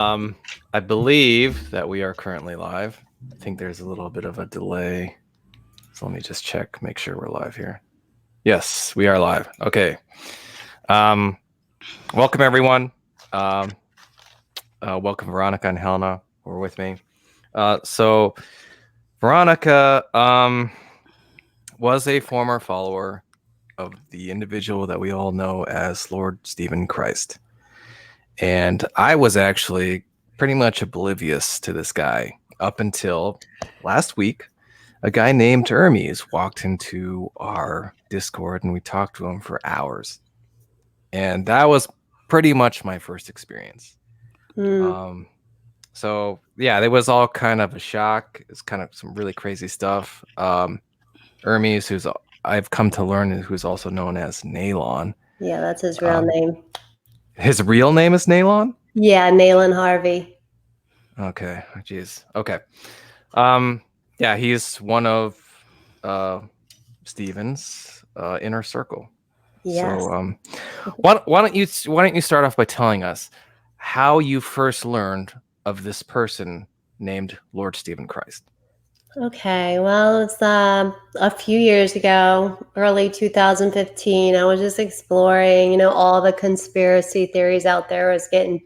I believe that we are currently live. I think there's a little bit of a delay. So let me just check, make sure we're live here. Yes, we are live. Okay. Welcome everyone. Welcome Veronika and Helena who are with me. So Veronika was a former follower of the individual that we all know as Lord Stephen Christ. And I was actually pretty much oblivious to this guy up until last week. A guy named Hermes walked into our Discord and we talked to him for hours. And that was pretty much my first experience. So yeah, it was all kind of a shock. It's kind of some really crazy stuff. Hermes, who's I've come to learn, who's also known as Nalon. Yeah, that's his real name. His real name is Nalon? Yeah, Nalon Harvey. Okay, geez. Okay. Yeah, he's one of Stephen's inner circle. Yes. So why don't you start off by telling us how you first learned of this person named Lord Stephen Christ? Okay, well, it's a few years ago, early 2015. I was just exploring, all the conspiracy theories out there. I was getting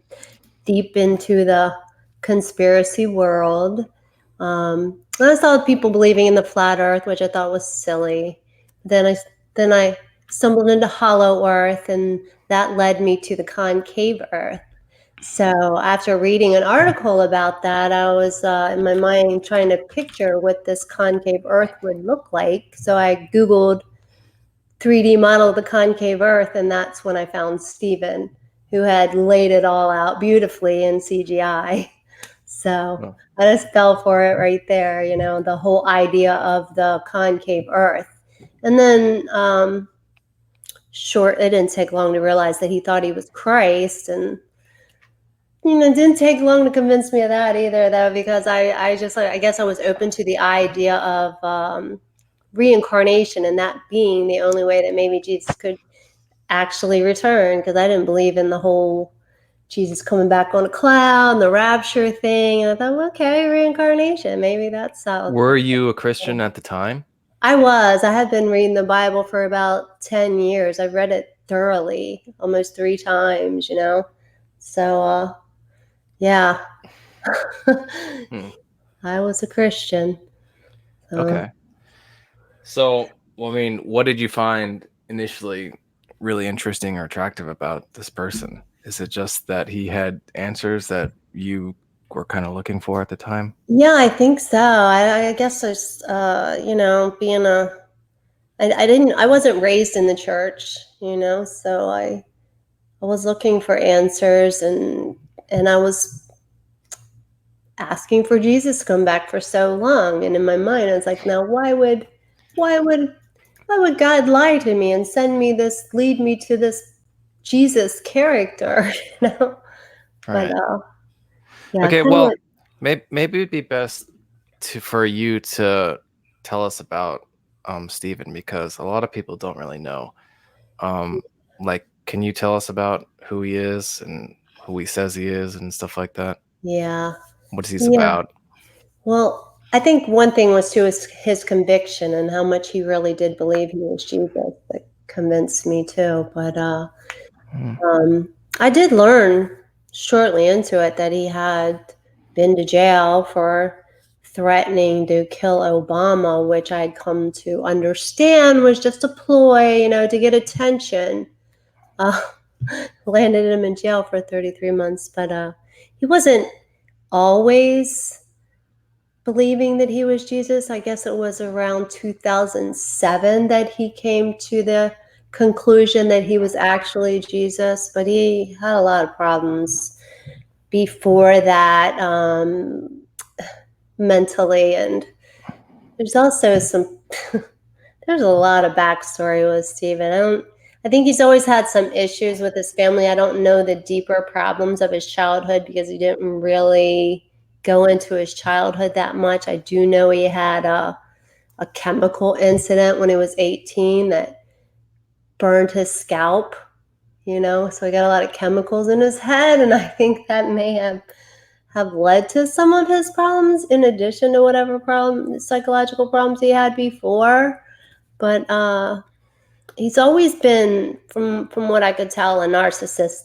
deep into the conspiracy world. I saw people believing in the flat Earth, which I thought was silly. Then I stumbled into hollow Earth, and that led me to the concave Earth. So after reading an article about that, I was in my mind trying to picture what this concave Earth would look like. So I Googled 3D model of the concave Earth, and that's when I found Stephen, who had laid it all out beautifully in CGI. So I just fell for it right there, the whole idea of the concave Earth. And then it didn't take long to realize that he thought he was Christ, and it didn't take long to convince me of that either, though, because I guess I was open to the idea of reincarnation, and that being the only way that maybe Jesus could actually return, because I didn't believe in the whole Jesus coming back on a cloud and the rapture thing. And I thought, well, okay, reincarnation, maybe that's how. Were you a Christian at the time? I was. I had been reading the Bible for about 10 years. I've read it thoroughly, almost 3 times, So, yeah. I was a Christian. So. Okay. So, what did you find initially really interesting or attractive about this person? Is it just that he had answers that you were kind of looking for at the time? Yeah, I think so. I guess there's, being I wasn't raised in the church, so I was looking for answers, and I was asking for Jesus to come back for so long. And in my mind, I was like, now why would God lie to me and lead me to this Jesus character, Right. But yeah. Okay, well, maybe it'd be best for you to tell us about Stephen, because a lot of people don't really know. Can you tell us about who he is and who he says he is and stuff like that? Yeah. What is he about? Well, I think one thing was his conviction and how much he really did believe he was Jesus that convinced me too. But I did learn shortly into it that he had been to jail for threatening to kill Obama, which I'd come to understand was just a ploy, to get attention. Landed him in jail for 33 months, but he wasn't always believing that he was Jesus. I guess it was around 2007 that he came to the conclusion that he was actually Jesus, but he had a lot of problems before that, mentally. And there's also there's a lot of backstory with Stephen. I think he's always had some issues with his family. I don't know the deeper problems of his childhood because he didn't really go into his childhood that much. I do know he had a chemical incident when he was 18 that burned his scalp, so he got a lot of chemicals in his head, and I think that may have have led to some of his problems in addition to whatever psychological problems he had before. But he's always been, from what I could tell, a narcissist,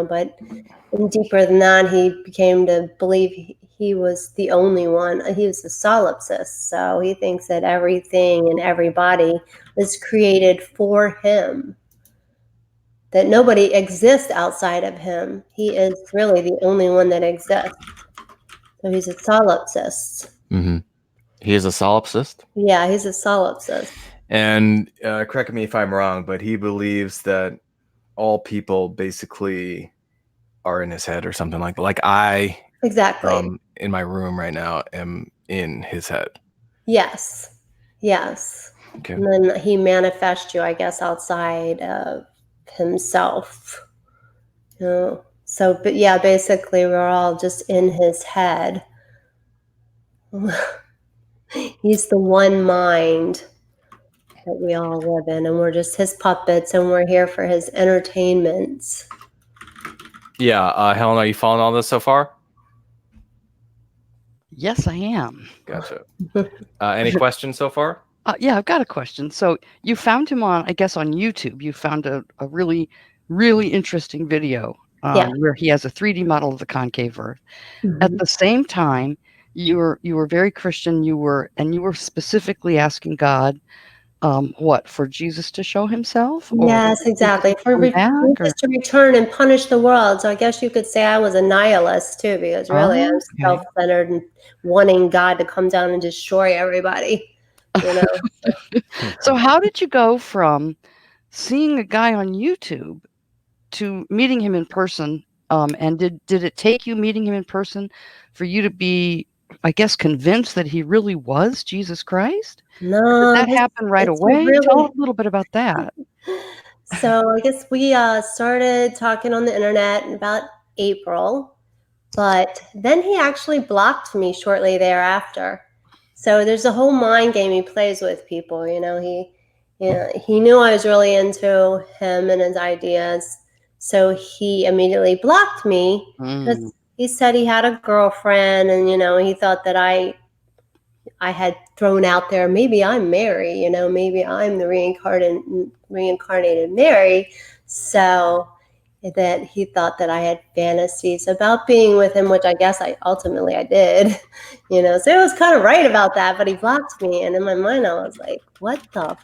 but deeper than that, he became to believe he was the only one. He was a solipsist, so he thinks that everything and everybody is created for him, that nobody exists outside of him. He is really the only one that exists. So he's a solipsist. Mm-hmm. He is a solipsist? Yeah, he's a solipsist. And correct me if I'm wrong, but he believes that all people basically are in his head or something like that. Like I, exactly, in my room right now, am in his head. Yes. Okay. And then he manifests you, I guess, outside of himself. So, but yeah, basically, we're all just in his head. He's the one mind that we all live in, and we're just his puppets, and we're here for his entertainments. Yeah, Helena, are you following all this so far? Yes, I am. Gotcha. Any questions so far? Yeah, I've got a question. So you found him on, I guess, on YouTube. You found a really, really interesting video where he has a 3D model of the concave Earth. Mm-hmm. At the same time, you were very Christian. You were specifically asking God, what, for Jesus to show himself? Yes, exactly. For Jesus to return and punish the world. So I guess you could say I was a nihilist too, because really I'm self-centered and wanting God to come down and destroy everybody. So how did you go from seeing a guy on YouTube to meeting him in person? And did it take you meeting him in person for you to be, I guess, convinced that he really was Jesus Christ? No. Or did that happen right away? Tell a little bit about that. So I guess we started talking on the internet in about April, but then he actually blocked me shortly thereafter. So there's a whole mind game he plays with people. He knew I was really into him and his ideas. So he immediately blocked me because he said he had a girlfriend, and he thought that I had thrown out there, maybe I'm Mary, maybe I'm the reincarnated Mary. So that he thought that I had fantasies about being with him, which I guess I ultimately did, so it was kind of right about that, but he blocked me. And in my mind, I was like, what the,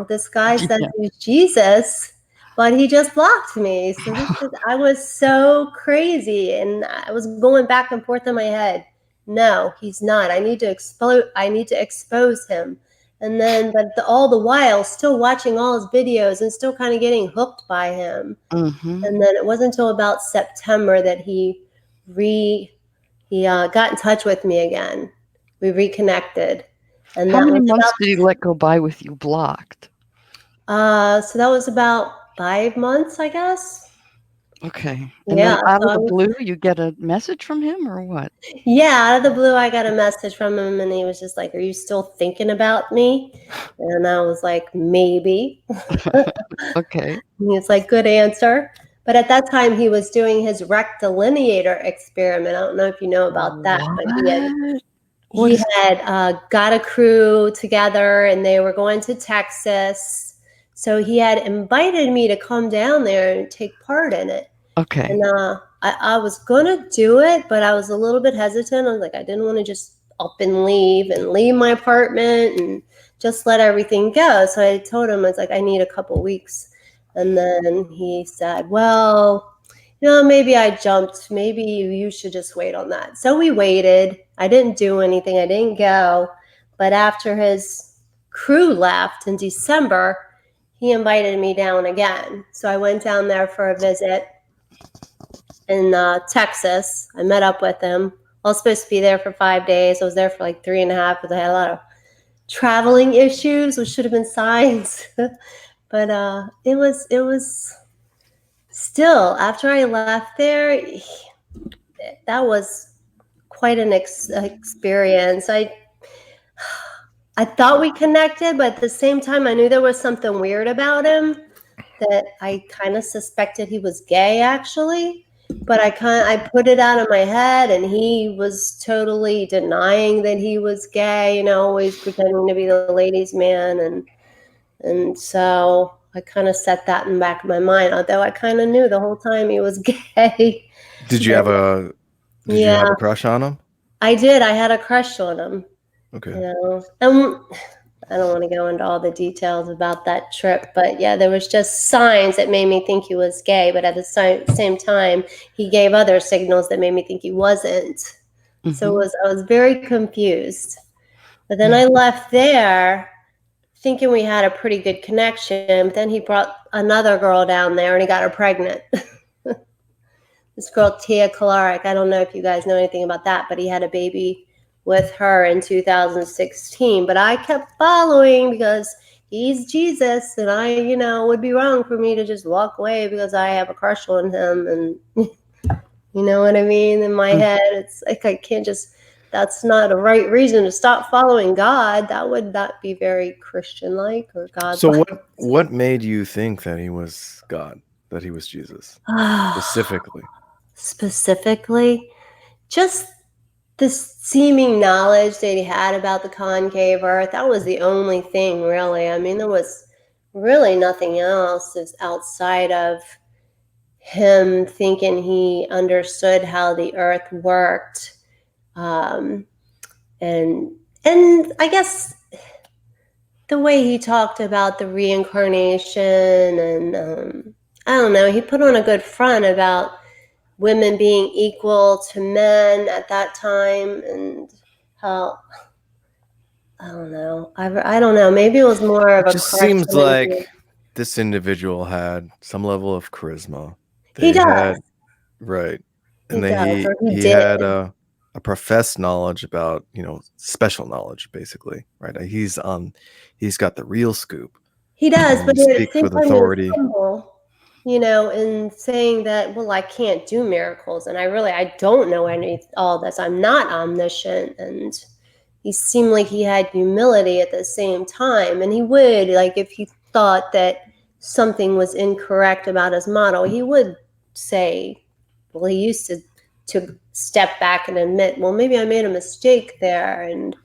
this guy says he's Jesus, but he just blocked me. So I was so crazy, and I was going back and forth in my head. No, he's not. I need to expose him. And then, but all the while, still watching all his videos and still kind of getting hooked by him. Mm-hmm. And then it wasn't until about September that he got in touch with me again. We reconnected. And how many months did he let go by with you blocked? So that was about 5 months, I guess. Okay. And then out of the blue, you get a message from him or what? Yeah, out of the blue, I got a message from him, and he was just like, "Are you still thinking about me?" And I was like, "Maybe." Okay. And he was like, "Good answer." But at that time, he was doing his rectilineator experiment. I don't know if you know about that, but he had got a crew together, and they were going to Texas. So he had invited me to come down there and take part in it. Okay. And I was going to do it, but I was a little bit hesitant. I was like, I didn't want to just up and leave my apartment and just let everything go. So I told him, I was like, I need a couple weeks. And then he said, well, maybe I jumped. Maybe you should just wait on that. So we waited. I didn't do anything. I didn't go. But after his crew left in December, he invited me down again. So I went down there for a visit in Texas. I met up with him. I was supposed to be there for 5 days. I was there for like 3.5 because I had a lot of traveling issues, which should have been signs. But it was still, after I left there, that was quite an experience. I thought we connected, but at the same time, I knew there was something weird about him, that I kind of suspected he was gay, actually. but I put it out of my head, and he was totally denying that he was gay, always pretending to be the ladies' man, and so I kind of set that in the back of my mind, although I kind of knew the whole time he was gay. Did you have a Yeah, crush on him? I did. I had a crush on him, Okay. and I don't want to go into all the details about that trip, but yeah, there was just signs that made me think he was gay, but at the same time, he gave other signals that made me think he wasn't. So I was very confused. But then I left there thinking we had a pretty good connection, but then he brought another girl down there and he got her pregnant. This girl, Tia Kolarik, I don't know if you guys know anything about that, but he had a baby with her in 2016. But I kept following because he's Jesus, and it would be wrong for me to just walk away because I have a crush on him. And you know what I mean? In my head, it's like I can't just, that's not a right reason to stop following God. That would not be very Christian-like or God-like. So what made you think that he was God, that he was Jesus, specifically? Specifically, just this seeming knowledge that he had about the concave earth. That was the only thing, really. I mean, there was really nothing else outside of him thinking he understood how the earth worked. And I guess the way he talked about the reincarnation, and I don't know, he put on a good front about women being equal to men at that time, and how, I don't know. I don't know. Maybe it was more of It a just crush. seems like this individual had some level of charisma. He does. Right. He And then does, or he he did. had a professed knowledge about, special knowledge, basically, right? He's got the real scoop. He does, And but he at the speaks same with time, he was authority. humble, in saying that, well, I can't do miracles, and I don't know all this. I'm not omniscient, and he seemed like he had humility at the same time, and he would, like, if he thought that something was incorrect about his model, he would say, well, he used to step back and admit, well, maybe I made a mistake there, and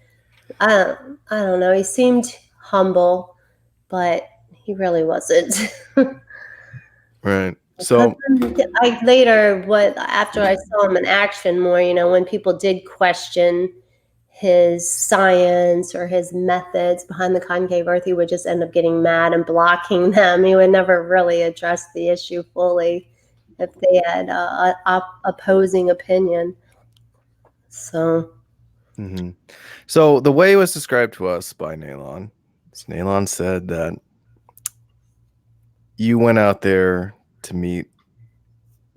I don't know. He seemed humble, but he really wasn't. Right. So After I saw him in action more, when people did question his science or his methods behind the concave earth, he would just end up getting mad and blocking them. He would never really address the issue fully if they had opposing opinion. So. Mm-hmm. So the way it was described to us by Nalon said that you went out there to meet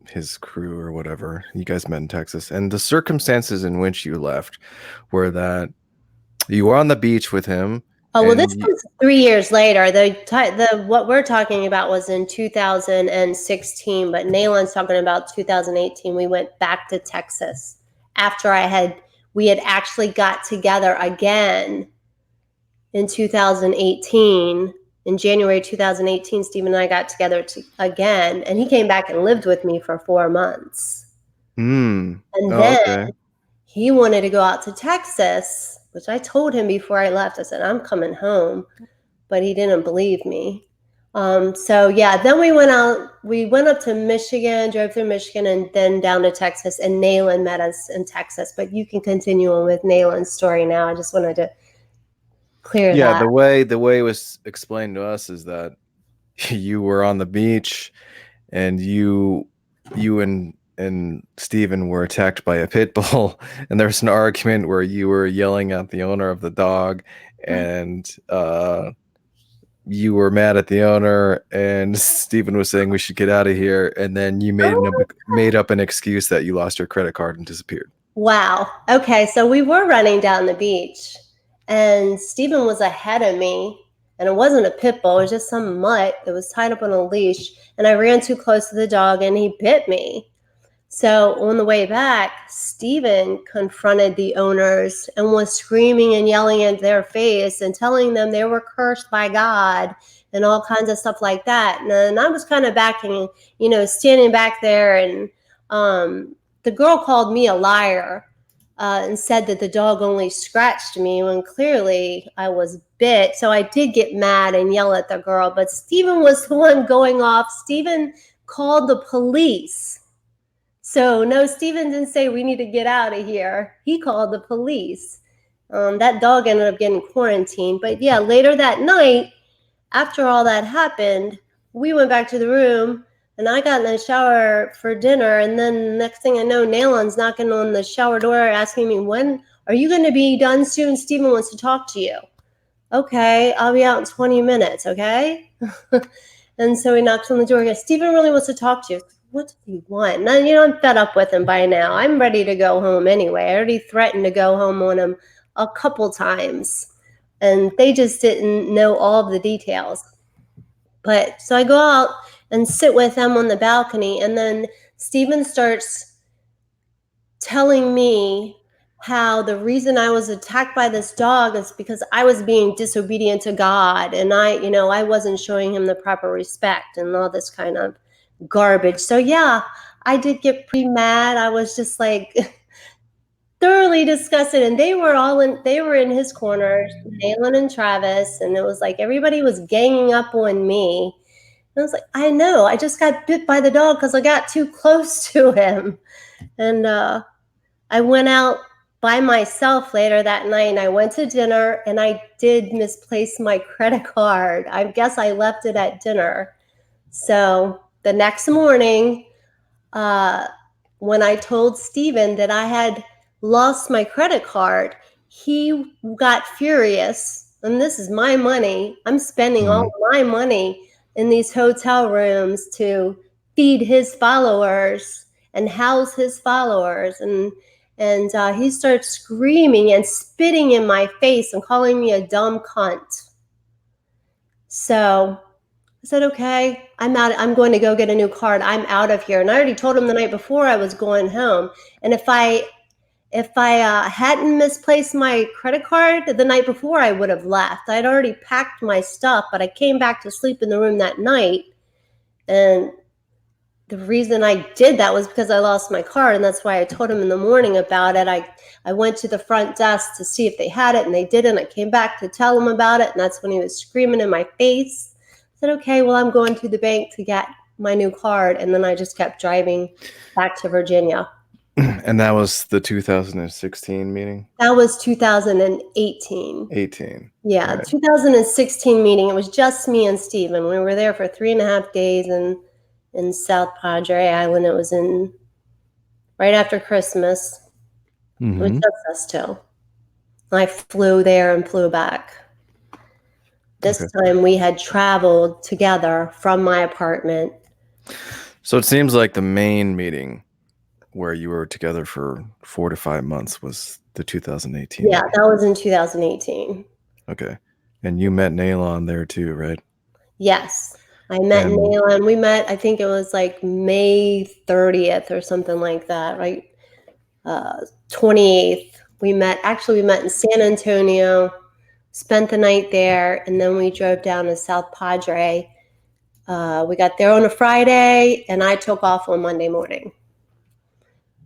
his crew or whatever. You guys met in Texas, and the circumstances in which you left were that you were on the beach with him. Oh, well, this was 3 years later. What we're talking about was in 2016, but Nayland's talking about 2018. We went back to Texas after we had actually got together again in 2018. In January 2018, Steve and I got together again, and he came back and lived with me for 4 months. And then he wanted to go out to Texas, which I told him before I left. I said, I'm coming home, but he didn't believe me. So yeah, then we went up to Michigan, drove through Michigan, and then down to Texas, and Nayland met us in Texas. But you can continue on with Nayland's story now. I just wanted to clear that. Yeah, the way it was explained to us is that you were on the beach and you and Steven were attacked by a pit bull, and there was an argument where you were yelling at the owner of the dog, and you were mad at the owner, and Steven was saying we should get out of here, and then you made up an excuse that you lost your credit card and disappeared. Wow. Okay, so we were running down the beach, and Steven was ahead of me, and it wasn't a pit bull, it was just some mutt that was tied up on a leash, and I ran too close to the dog, and he bit me. So on the way back, Steven confronted the owners and was screaming and yelling in their face and telling them they were cursed by God and all kinds of stuff like that. And I was kind of standing back there, and the girl called me a liar and said that the dog only scratched me when clearly I was bit. So I did get mad and yell at the girl, but Stephen was the one going off. Stephen called the police. So no, Stephen didn't say we need to get out of here. He called the police. That dog ended up getting quarantined. But yeah, later that night, after all that happened, we went back to the room and I got in the shower for dinner. And then next thing I know, Nailon's knocking on the shower door asking me, when are you going to be done soon? Stephen wants to talk to you. Okay, I'll be out in 20 minutes, okay? And so he knocks on the door. He goes, Stephen really wants to talk to you. What does he want? Now, I'm fed up with him by now. I'm ready to go home anyway. I already threatened to go home on him a couple times. And they just didn't know all of the details. But so I go out and sit with them on the balcony. And then Stephen starts telling me how the reason I was attacked by this dog is because I was being disobedient to God. And I wasn't showing him the proper respect and all this kind of garbage. So yeah, I did get pretty mad. I was just like thoroughly disgusted. And they were in his corner, Nayland and Travis. And it was like everybody was ganging up on me. And I was like, I know, I just got bit by the dog because I got too close to him. And I went out by myself later that night and I went to dinner and I did misplace my credit card. I guess I left it at dinner. So the next morning, when I told Stephen that I had lost my credit card, he got furious. And this is my money. I'm spending all my money in these hotel rooms to feed his followers and house his followers. And he starts screaming and spitting in my face and calling me a dumb cunt. So I said, okay, I'm out. I'm going to go get a new card. I'm out of here. And I already told him the night before I was going home. And if I hadn't misplaced my credit card the night before, I would have left. I'd already packed my stuff, but I came back to sleep in the room that night. And the reason I did that was because I lost my card. And that's why I told him in the morning about it. I went to the front desk to see if they had it, and they didn't. I came back to tell him about it. And that's when he was screaming in my face. I said, okay, well, I'm going to the bank to get my new card. And then I just kept driving back to Virginia. And that was the 2016 meeting? That was 2018. 18. Yeah, right. 2016 meeting. It was just me and Stephen. We were there for 3.5 days in South Padre Island. It was right after Christmas. It was just us two. I flew there and flew back. This time we had traveled together from my apartment. So it seems like the main meeting where you were together for 4 to 5 months was the 2018. Yeah, that was in 2018. Okay. And you met Nailon there too, right? Yes. I met Nailon. We met, I think it was like May 30th or something like that, right? 28th. We met in San Antonio, spent the night there, and then we drove down to South Padre. We got there on a Friday, and I took off on Monday morning.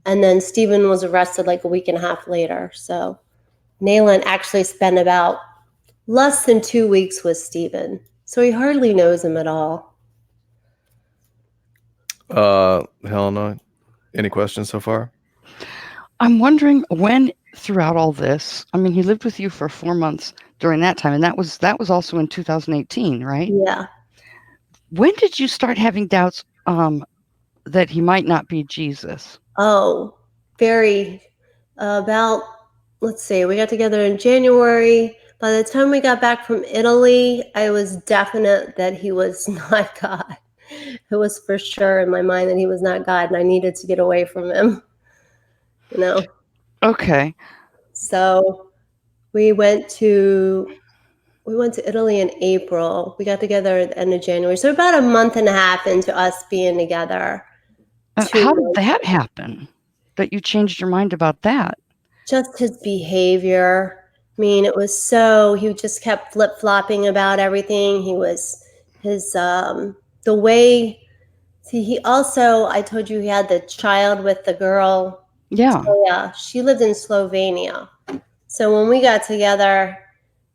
And then Stephen was arrested like a week and a half later. So Nailon actually spent about less than 2 weeks with Stephen. So he hardly knows him at all. Helena, any questions so far? I'm wondering when throughout all this, I mean, he lived with you for 4 months during that time, and that was also in 2018, right? Yeah. When did you start having doubts that he might not be Jesus? Oh, let's see, we got together in January. By the time we got back from Italy, I was definite that he was not God. It was for sure in my mind that he was not God, and I needed to get away from him. Okay. So we went to Italy in April. We got together at the end of January. So about a month and a half into us being together. How did that happen? That you changed your mind about that? Just his behavior. I mean, he just kept flip-flopping about everything. The way See, he also, I told you he had the child with the girl. Yeah. Oh, yeah, she lived in Slovenia. So when we got together,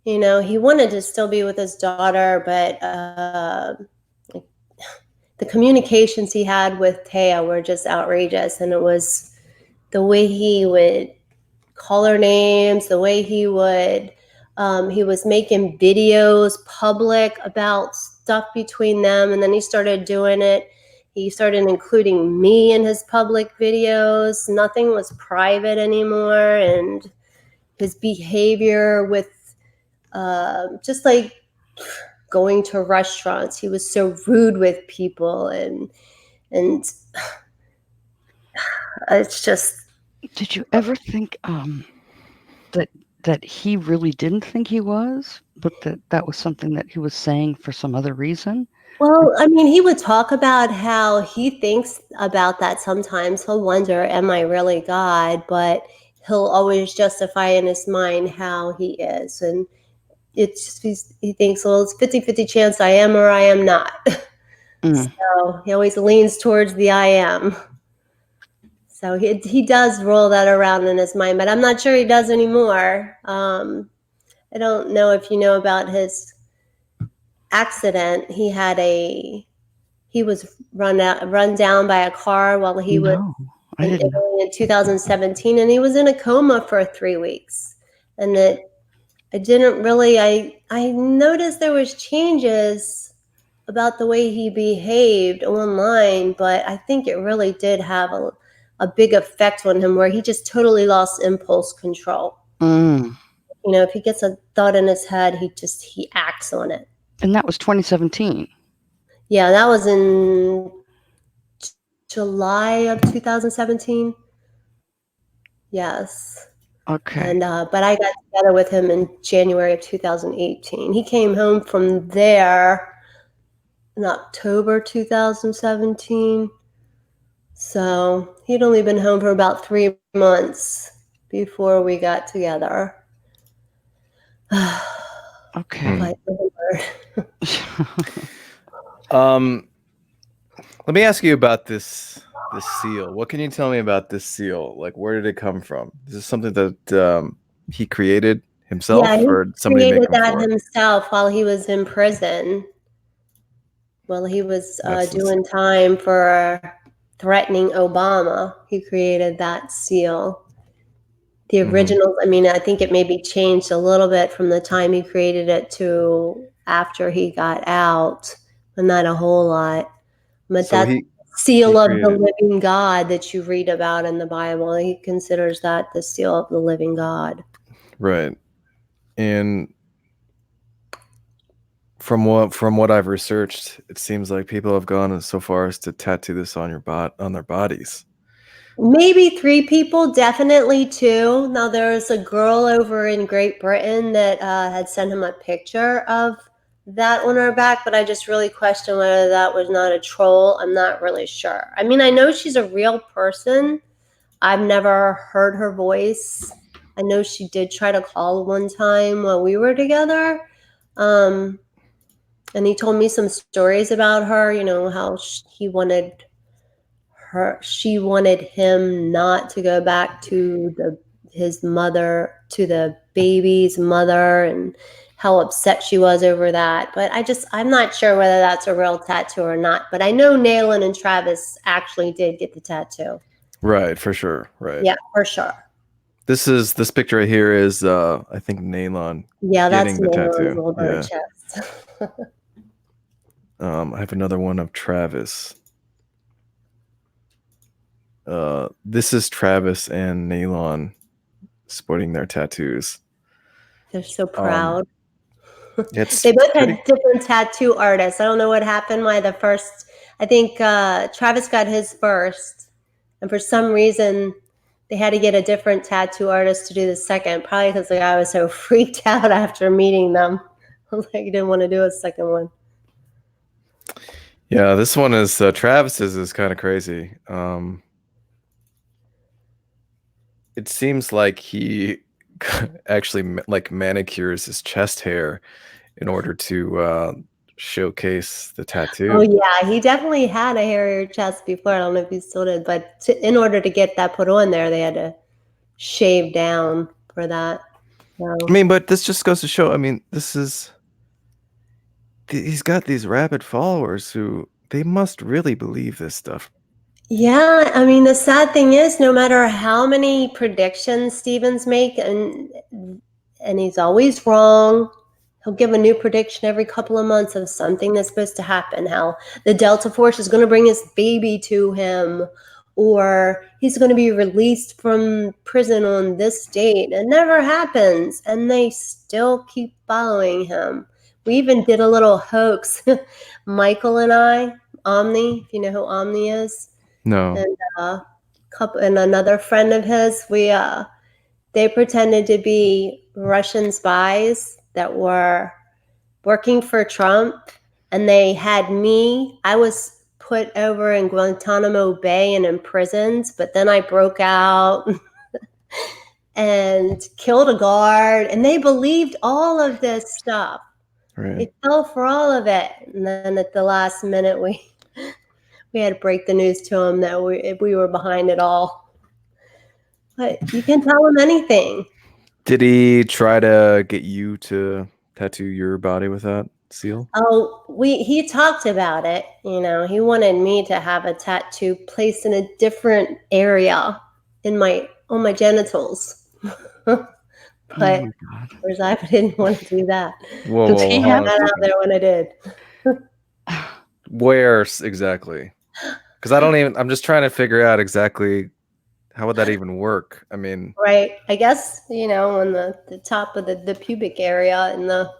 he wanted to still be with his daughter, but the communications he had with Taya were just outrageous. And it was the way he would call her names, the way he was making videos public about stuff between them. And then he started doing it. He started including me in his public videos. Nothing was private anymore. And his behavior with just like going to restaurants, he was so rude with people, and it's just. Did you ever think that he really didn't think he was, but that was something that he was saying for some other reason? Well, I mean, he would talk about how he thinks about that sometimes. He'll wonder, am I really God? But he'll always justify in his mind how he is. And it's just, he thinks, well, it's 50-50 chance I am or I am not. So he always leans towards the I am. So he does roll that around in his mind, but I'm not sure he does anymore. I don't know if you know about his accident. He was run down by a car while he was I in didn't know. Italy in 2017, and he was in a coma for 3 weeks. And I noticed there was changes about the way he behaved online, but I think it really did have a big effect on him, where he just totally lost impulse control. If he gets a thought in his head, he acts on it. And that was 2017. Yeah, that was in July of 2017. Yes. Okay. And but I got together with him in January of 2018. He came home from there in October 2017. So he'd only been home for about 3 months before we got together. Okay. Let me ask you about this seal. What can you tell me about this seal? Like, where did it come from? Is this something that he created himself, Yeah, he or somebody make created him that for it? himself while he was in prison. While he was doing time for threatening Obama, he created that seal. The original, I mean, I think it maybe changed a little bit from the time he created it to after he got out, but not a whole lot. But So that's he seal of the created it. living God that you read about in the Bible. He considers that the seal of the living God. Right. And from what I've researched, it seems like people have gone so far as to tattoo this on their bodies. Maybe 3 people, definitely 2. Now, there's a girl over in Great Britain that had sent him a picture of that on her back, but I just really question whether that was not a troll. I'm not really sure. I mean, I know she's a real person. I've never heard her voice. I know she did try to call one time while we were together. And he told me some stories about her, how she wanted him not to go back to his mother, to the baby's mother, and how upset she was over that. But I'm not sure whether that's a real tattoo or not. But I know Nayland and Travis actually did get the tattoo. Right, for sure. Right. Yeah, for sure. This picture right here is I think Nayland That's getting the Nayland's tattoo. little bird Yeah. chest. I have another one of Travis. This is Travis and Nayland sporting their tattoos. They're so proud. It's They both had different tattoo artists. I don't know what happened. I think Travis got his first, and for some reason they had to get a different tattoo artist to do the second, probably because the guy was so freaked out after meeting them. Like, he didn't want to do a second one. Yeah, this one is Travis's is kind of crazy. It seems like he actually like manicures his chest hair in order to showcase the tattoo. Oh yeah, he definitely had a hairier chest before. I don't know if he still did, but in order to get that put on there, they had to shave down for that. So. I mean, but this just goes to show. I mean, he's got these rabid followers who they must really believe this stuff. Yeah, I mean, the sad thing is, no matter how many predictions Stevens make, and he's always wrong. He'll give a new prediction every couple of months of something that's supposed to happen. How the Delta Force is going to bring his baby to him, or he's going to be released from prison on this date. It never happens, and they still keep following him. We even did a little hoax, Michael and I, Omni, if you know who Omni is. No. And another friend of his, they pretended to be Russian spies that were working for Trump, and they had me. I was put over in Guantanamo Bay and imprisoned, but then I broke out and killed a guard, and they believed all of this stuff. Right. They fell for all of it, and then at the last minute, we had to break the news to them that we were behind it all. But you can tell him anything. Did he try to get you to tattoo your body with that seal? Oh, he talked about it. You know, he wanted me to have a tattoo placed in a different area on my genitals. But Oh my God. of course, I didn't want to do that. Whoa, Does he hold have on a I got out second. there when I did. Where exactly? Because I'm just trying to figure out exactly how would that even work. I mean, Right. I guess, you know, on the top of the pubic area and the.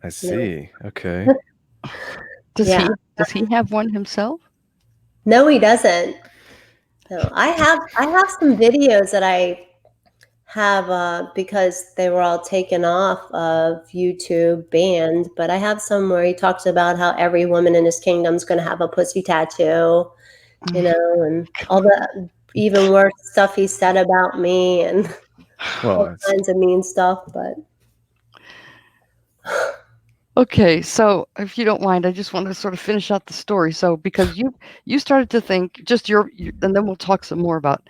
I see. Okay. Does Yeah. he have one himself? No, he doesn't. No, I have some videos that I have because they were all taken off of YouTube, banned. But I have some where he talks about how every woman in his kingdom is going to have a pussy tattoo, you know, and all the even worse stuff he said about me and Well, all kinds of mean stuff. But Okay, so if you don't mind, I just want to sort of finish out the story. So because you started to think just your and then we'll talk some more about,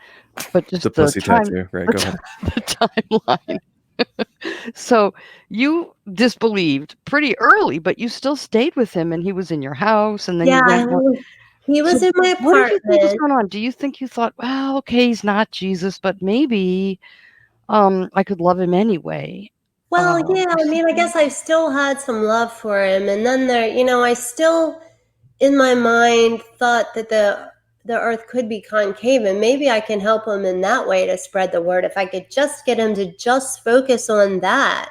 but just the pussy tattoo. Right. Go ahead. the timeline. So you disbelieved pretty early, but you still stayed with him, and he was in your house, and then you yeah, went out. he was So in my what did you think was apartment. going on? Do you think you thought, well, okay, he's not Jesus, but maybe I could love him anyway? Well, Or yeah, I mean, I something? guess I still had some love for him. And then there, you know, I still, in my mind, thought that the earth could be concave, and maybe I can help him in that way to spread the word. If I could just get him to just focus on that,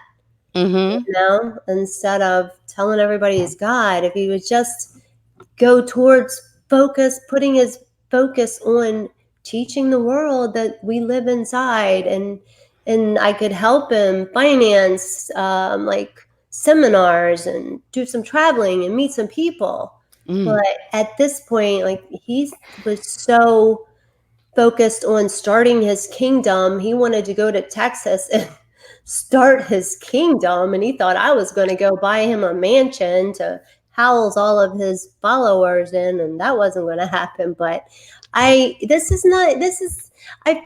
Mm-hmm. you know, instead of telling everybody he's God, if he would just go towards putting his focus on teaching the world that we live inside, and I could help him finance like seminars and do some traveling and meet some people. But at this point, like he was so focused on starting his kingdom, he wanted to go to Texas and start his kingdom, and he thought I was going to go buy him a mansion to house all of his followers in, and that wasn't going to happen. But I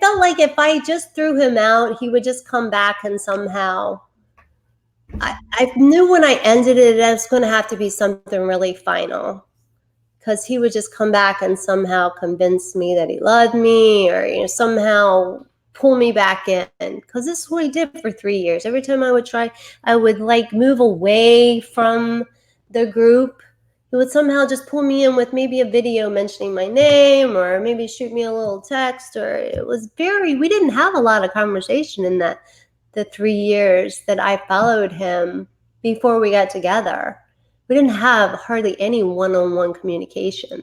felt like if I just threw him out, he would just come back, and somehow I knew when I ended it, it was going to have to be something really final, because he would just come back and somehow convince me that he loved me, or, you know, somehow pull me back in, because this is what he did for 3 years. Every time I would try, I would like move away from the group, he would somehow just pull me in with maybe a video mentioning my name, or maybe shoot me a little text. Or it was we didn't have a lot of conversation in the 3 years that I followed him before we got together. We didn't have hardly any one-on-one communication.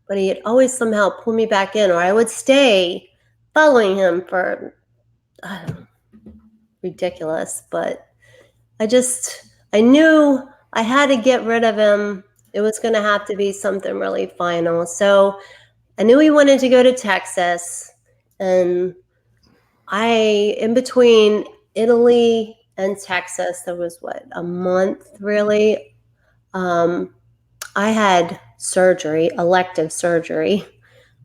But he'd always somehow pull me back in, or I would stay following him for, I don't know, ridiculous. But I knew I had to get rid of him. It was going to have to be something really final. So I knew he wanted to go to Texas. And in between Italy in Texas. There was a month really. I had surgery, elective surgery,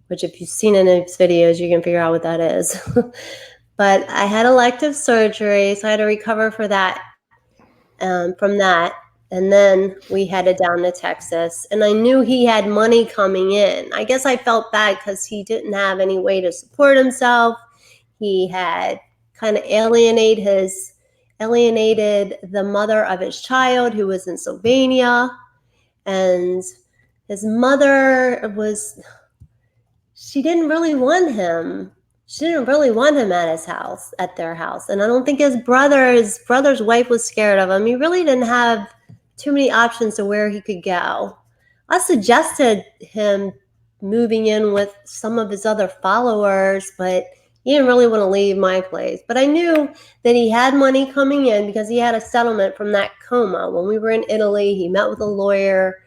which if you've seen any of his videos, you can figure out what that is. But I had elective surgery, so I had to recover for that, from that. And then we headed down to Texas, and I knew he had money coming in. I guess I felt bad because he didn't have any way to support himself. He had kind of alienated the mother of his child, who was in Sylvania, and his mother she didn't really want him. She didn't really want him at his house, at their house. And I don't think his brother's wife was scared of him. He really didn't have too many options to where he could go. I suggested him moving in with some of his other followers, but he didn't really want to leave my place. But I knew that he had money coming in because he had a settlement from that coma. When we were in Italy, he met with a lawyer,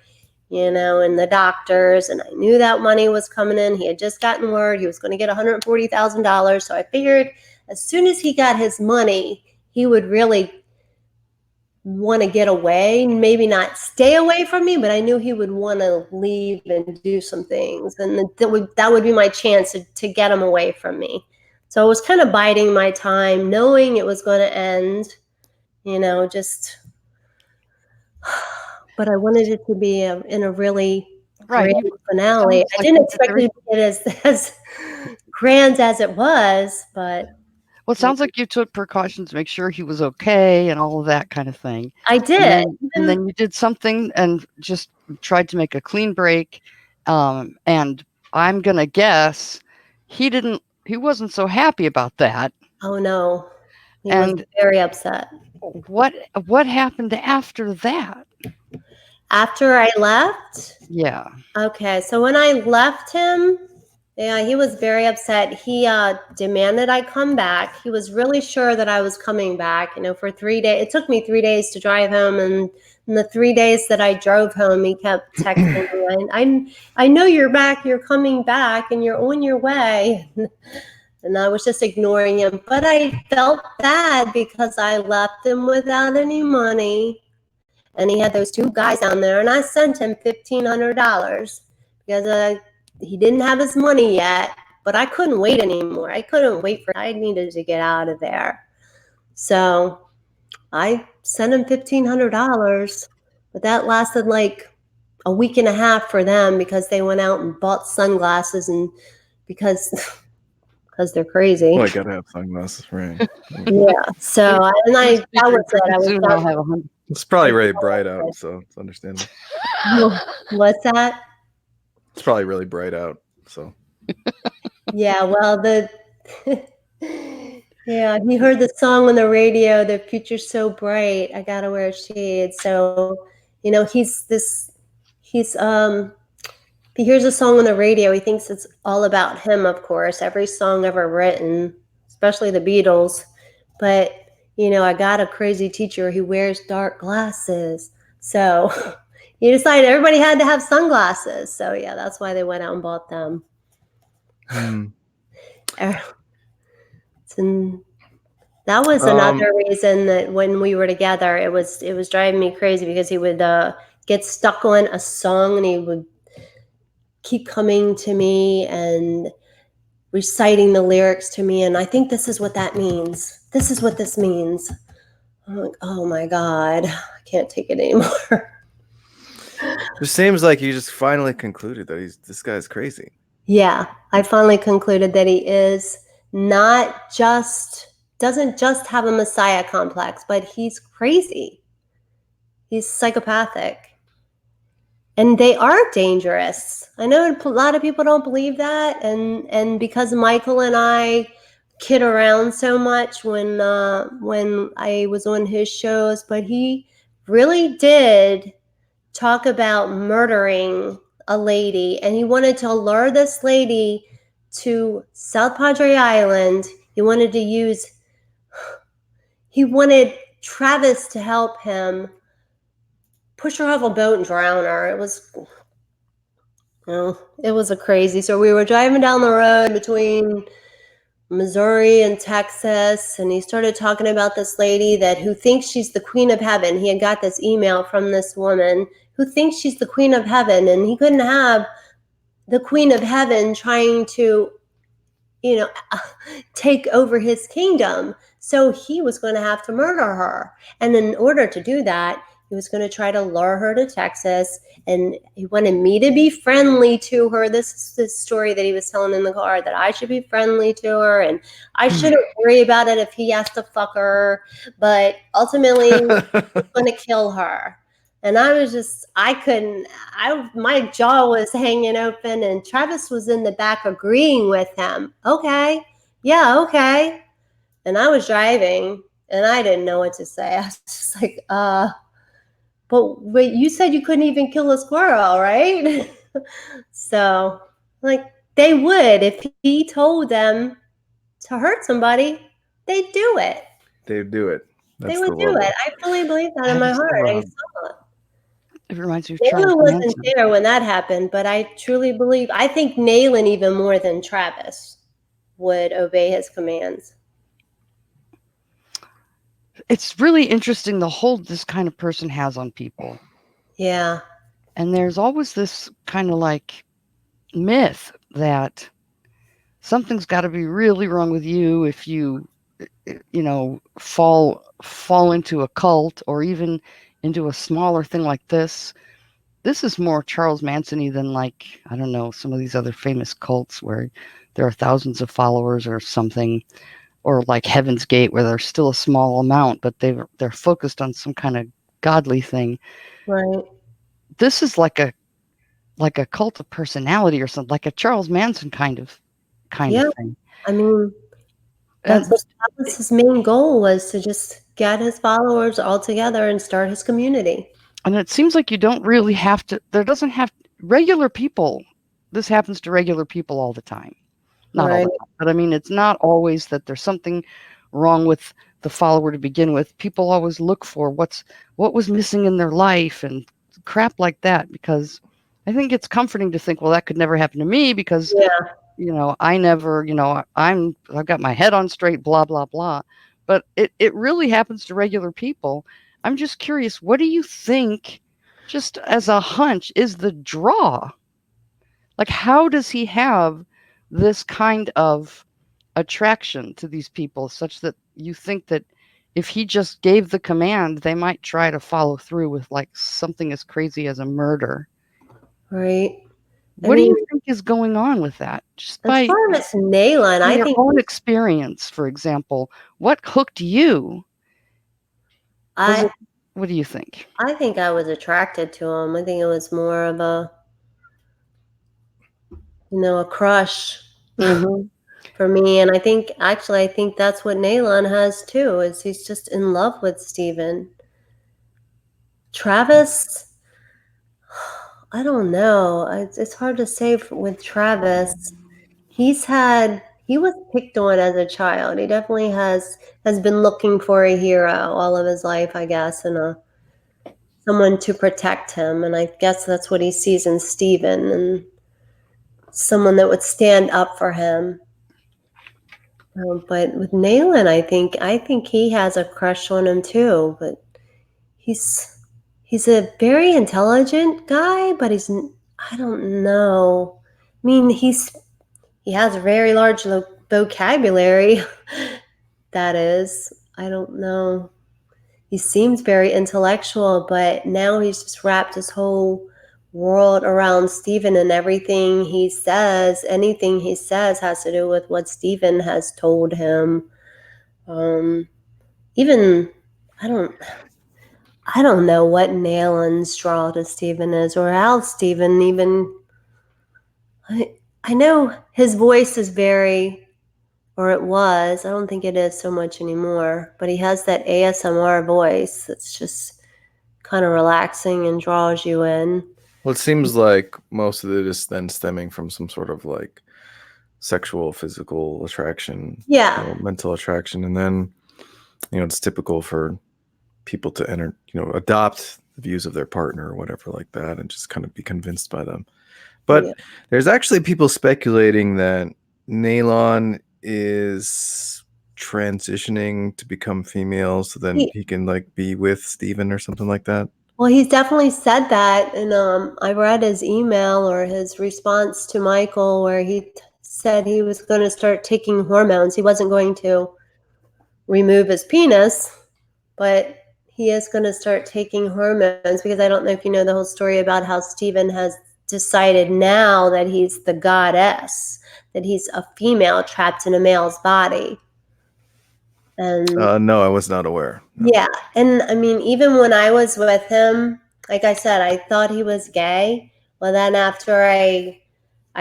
and the doctors, and I knew that money was coming in. He had just gotten word he was going to get $140,000. So I figured as soon as he got his money, he would really want to get away, maybe not stay away from me, but I knew he would want to leave and do some things. And that would be my chance to get him away from me. So I was kind of biding my time, knowing it was going to end, just... But I wanted it to be in a really Right. grand finale. I didn't expect it to be as grand as it was, but... Well, it sounds like you took precautions to make sure he was okay and all of that kind of thing. I did. And then you did something and just tried to make a clean break. And I'm going to guess he wasn't so happy about that. Oh, no. He was very upset. What happened after that? After I left? Yeah. Okay. So when I left him, yeah, he was very upset. He demanded I come back. He was really sure that I was coming back, for 3 days. It took me 3 days to drive home. And in the 3 days that I drove home, he kept texting me, I know you're back. You're coming back and you're on your way. And I was just ignoring him. But I felt bad because I left him without any money. And he had those two guys down there. And I sent him $1,500 because he didn't have his money yet. But I couldn't wait anymore. I needed to get out of there. So I sent him $1,500. But that lasted like a week and a half for them because they went out and bought sunglasses and because they're crazy. Well, I gotta have sunglasses, right? Yeah. So that was it. It's probably really bright out, so it's understandable. What's that? It's probably really bright out, so. Yeah. Well, yeah, he heard the song on the radio. The future's so bright. I gotta wear shades. So, he hears a song on the radio. He thinks it's all about him, of course, every song ever written, especially the Beatles. But, I got a crazy teacher who wears dark glasses. So he decided everybody had to have sunglasses. So, yeah, that's why they went out and bought them. And that was another reason that when we were together, it was driving me crazy because he would get stuck on a song and he would keep coming to me and reciting the lyrics to me. And I think this is what that means. This is what this means. I'm like, oh my God, I can't take it anymore. It seems like you just finally concluded that this guy's crazy. Yeah, I finally concluded that he is doesn't just have a messiah complex, but he's crazy. He's psychopathic. And they are dangerous. I know a lot of people don't believe that. And because Michael and I kid around so much when I was on his shows, but he really did talk about murdering a lady. And he wanted to lure this lady to South Padre Island. He wanted Travis to help him push her off a boat and drown her. It was a crazy. So we were driving down the road between Missouri and Texas, and he started talking about this lady who thinks she's the queen of heaven. He had got this email from this woman who thinks she's the queen of heaven, and he couldn't have the queen of heaven trying to, take over his kingdom. So he was going to have to murder her. And in order to do that, he was going to try to lure her to Texas, and he wanted me to be friendly to her. This is the story that he was telling in the car, that I should be friendly to her and I shouldn't worry about it if he has to fuck her. But ultimately, he's going to kill her. And I was just, my jaw was hanging open, and Travis was in the back agreeing with him. Okay. Yeah, okay. And I was driving and I didn't know what to say. I was just like, but you said you couldn't even kill a squirrel, right? So, like, they would, if he told them to hurt somebody, they'd do it. They'd do it. They would do it. I fully believe that in my heart. I saw it. It reminds me of Nayland Charles wasn't Manson. there when that happened, but I truly believe, I think Nayland, even more than Travis, would obey his commands. It's really interesting the hold this kind of person has on people. Yeah. And there's always this kind of like myth that something's got to be really wrong with you if you fall into a cult or even into a smaller thing like this. This is more Charles Manson-y than, like, I don't know, some of these other famous cults where there are thousands of followers or something, or like Heaven's Gate where there's still a small amount, but they're focused on some kind of godly thing. Right. This is like a cult of personality or something, like a Charles Manson kind of thing. I mean, that was his main goal, was to just get his followers all together and start his community. And it seems like you don't really have to, regular people, this happens to regular people all the time. Not all the time, but I mean, it's not always that there's something wrong with the follower to begin with. People always look for what was missing in their life and crap like that, because I think it's comforting to think, well, that could never happen to me because, I never, I've got my head on straight, blah, blah, blah. But it really happens to regular people. I'm just curious, what do you think, just as a hunch, is the draw? Like, how does he have this kind of attraction to these people such that you think that if he just gave the command, they might try to follow through with like something as crazy as a murder? Right. What do you think is going on with that? Just as far as Nayland, I think, your own experience, for example, what hooked you? What do you think? I think I was attracted to him. I think it was more of a crush for me. And I think that's what Nayland has too, is he's just in love with Steven. Travis, I don't know. It's hard to say with Travis. He was picked on as a child. He definitely has been looking for a hero all of his life, I guess, and someone to protect him. And I guess that's what he sees in Steven, and someone that would stand up for him. But with Nayland, I think he has a crush on him too. But he's a very intelligent guy, but I don't know. I mean, he has a very large vocabulary. That is, I don't know. He seems very intellectual, but now he's just wrapped his whole world around Steven, and anything he says has to do with what Steven has told him. Even I don't know what Nayland's draw to Steven is, or how Steven even. I know his voice is or it was. I don't think it is so much anymore, but he has that ASMR voice that's just kind of relaxing and draws you in. Well, it seems like most of it is then stemming from some sort of like sexual, physical attraction, mental attraction, and then it's typical for people to adopt the views of their partner or whatever like that, and just kind of be convinced by them. But there's actually people speculating that Nayland is transitioning to become female so then he can like be with Steven or something like that? Well, he's definitely said that, and I read his email or his response to Michael where he said he was going to start taking hormones. He wasn't going to remove his penis, but he is going to start taking hormones because I don't know if you know the whole story about how Steven has decided now that he's the goddess, that he's a female trapped in a male's body. And No, I was not aware. No. yeah, and I mean, even when I was with him, like I said, I thought he was gay. Well, then after I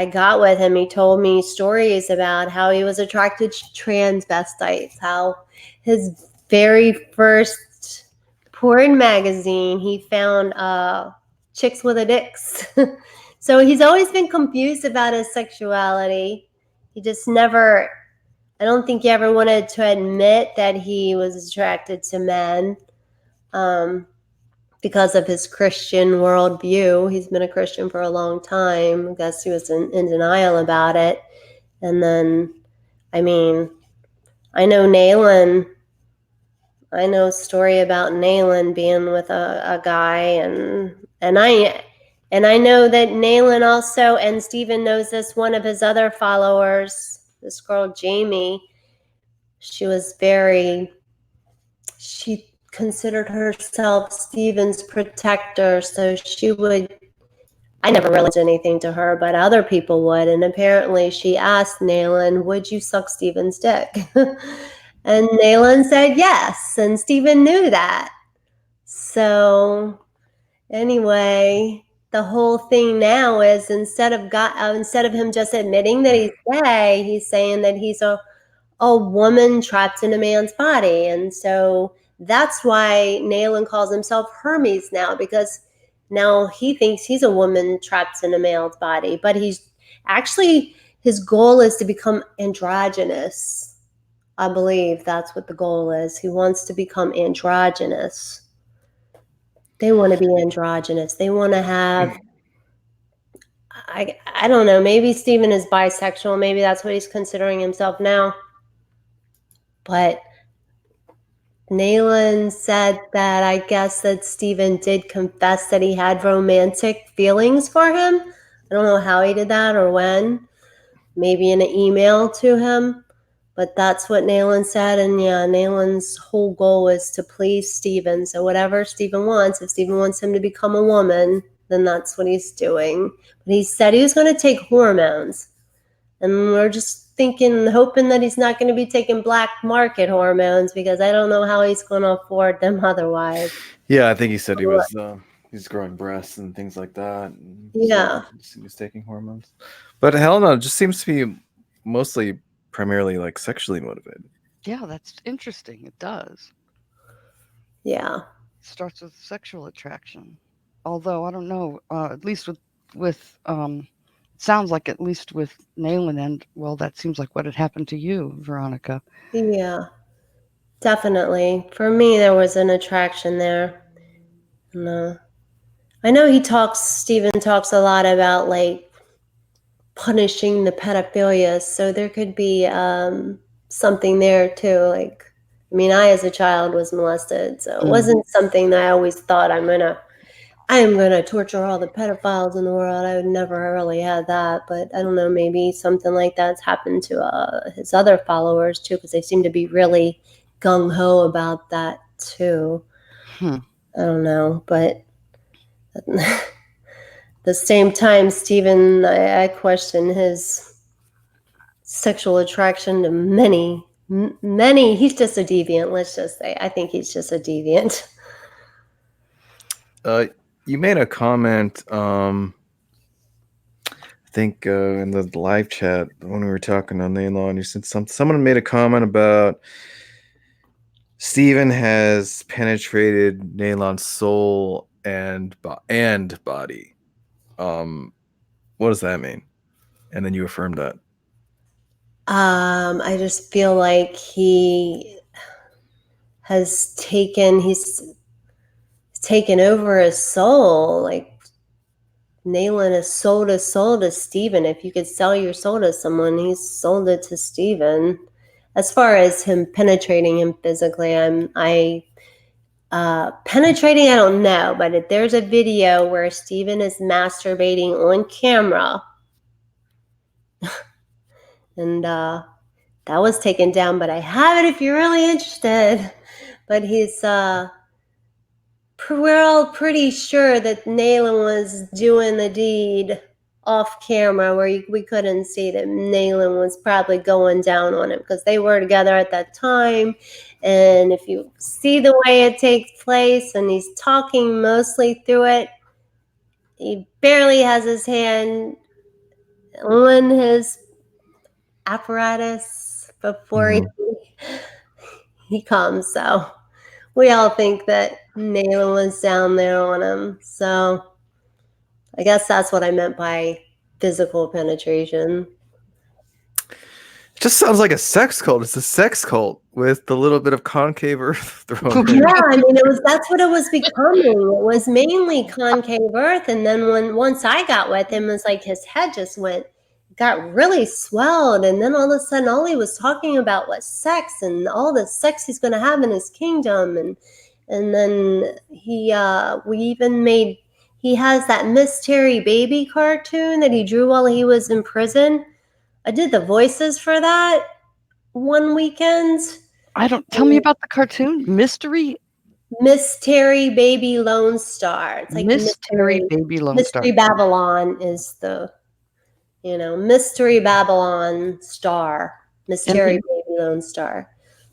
got with him, he told me stories about how he was attracted to transvestites, how his very first porn magazine, he found chicks with a dicks. So he's always been confused about his sexuality. He just never, I don't think he ever wanted to admit that he was attracted to men because of his Christian worldview. He's been a Christian for a long time. I guess he was in denial about it. And then, I mean, I know a story about Nayland being with a guy, and I know that Nayland also, and Steven knows this, one of his other followers, this girl Jamie, she considered herself Steven's protector, so I never really did anything to her, but other people would, and apparently she asked Nayland, would you suck Steven's dick? And Nayland said yes, and Steven knew that. So anyway, the whole thing now is instead of him just admitting that he's gay, he's saying that he's a woman trapped in a man's body. And so that's why Nayland calls himself Hermes now, because now he thinks he's a woman trapped in a male's body, but he's actually, his goal is to become androgynous. I believe that's what the goal is. He wants to become androgynous. They want to be androgynous. They want to have, I don't know, maybe Steven is bisexual. Maybe that's what he's considering himself now. But Nayland said that I guess that Steven did confess that he had romantic feelings for him. I don't know how he did that or when. Maybe in an email to him. But that's what Nayland said. And yeah, Nayland's whole goal is to please Steven. So whatever Steven wants, if Steven wants him to become a woman, then that's what he's doing. But he said he was going to take hormones. And we're just hoping that he's not going to be taking black market hormones, because I don't know how he's going to afford them otherwise. Yeah, I think he said he was he's growing breasts and things like that. And yeah. So he was taking hormones. But Helena just seems to be mostly primarily like sexually motivated. Yeah, that's interesting. It does. Yeah. It starts with sexual attraction. Although I don't know, at least with sounds like at least with Nayland, and well, that seems like what had happened to you, Veronika. Yeah, definitely. For me, there was an attraction there. No, I know Steven talks a lot about like punishing the pedophilia, so there could be something there too. Like, I mean, I as a child was molested, so it wasn't something that I always thought I am gonna torture all the pedophiles in the world. I would never really had that, but I don't know, maybe something like that's happened to his other followers too, because they seem to be really gung-ho about that too. I don't know, but at the same time, Steven, I question his sexual attraction to many. He's just a deviant, let's just say. I think he's just a deviant. You made a comment, I think in the live chat when we were talking on Nayland, you said someone made a comment about Steven has penetrated Nayland's soul and body. What does that mean? And then you affirmed that. I just feel like he's taken over his soul, like Nayland has sold his soul to Steven. If you could sell your soul to someone, he's sold it to Steven. As far as him penetrating him physically, penetrating, I don't know, but if there's a video where Steven is masturbating on camera, and that was taken down, but I have it if you're really interested. But we're all pretty sure that Nayland was doing the deed off camera where we couldn't see that Nayland was probably going down on him because they were together at that time. And if you see the way it takes place and he's talking mostly through it, he barely has his hand on his apparatus before he comes. So we all think that Nayland was down there on him. So I guess that's what I meant by physical penetration. It just sounds like a sex cult. It's a sex cult with a little bit of concave earth thrown in. Yeah, I mean, that's what it was becoming. It was mainly concave earth, and then once I got with him, it's like his head just got really swelled, and then all of a sudden, all he was talking about was sex and all the sex he's going to have in his kingdom, and then he has that Mystery Baby cartoon that he drew while he was in prison. I did the voices for that one weekend. Tell me about the cartoon. Mystery Baby Lone Star. It's like Mystery Baby Lone Star. Mystery Babylon is the, Mystery Babylon Star. Mystery Baby Lone Star.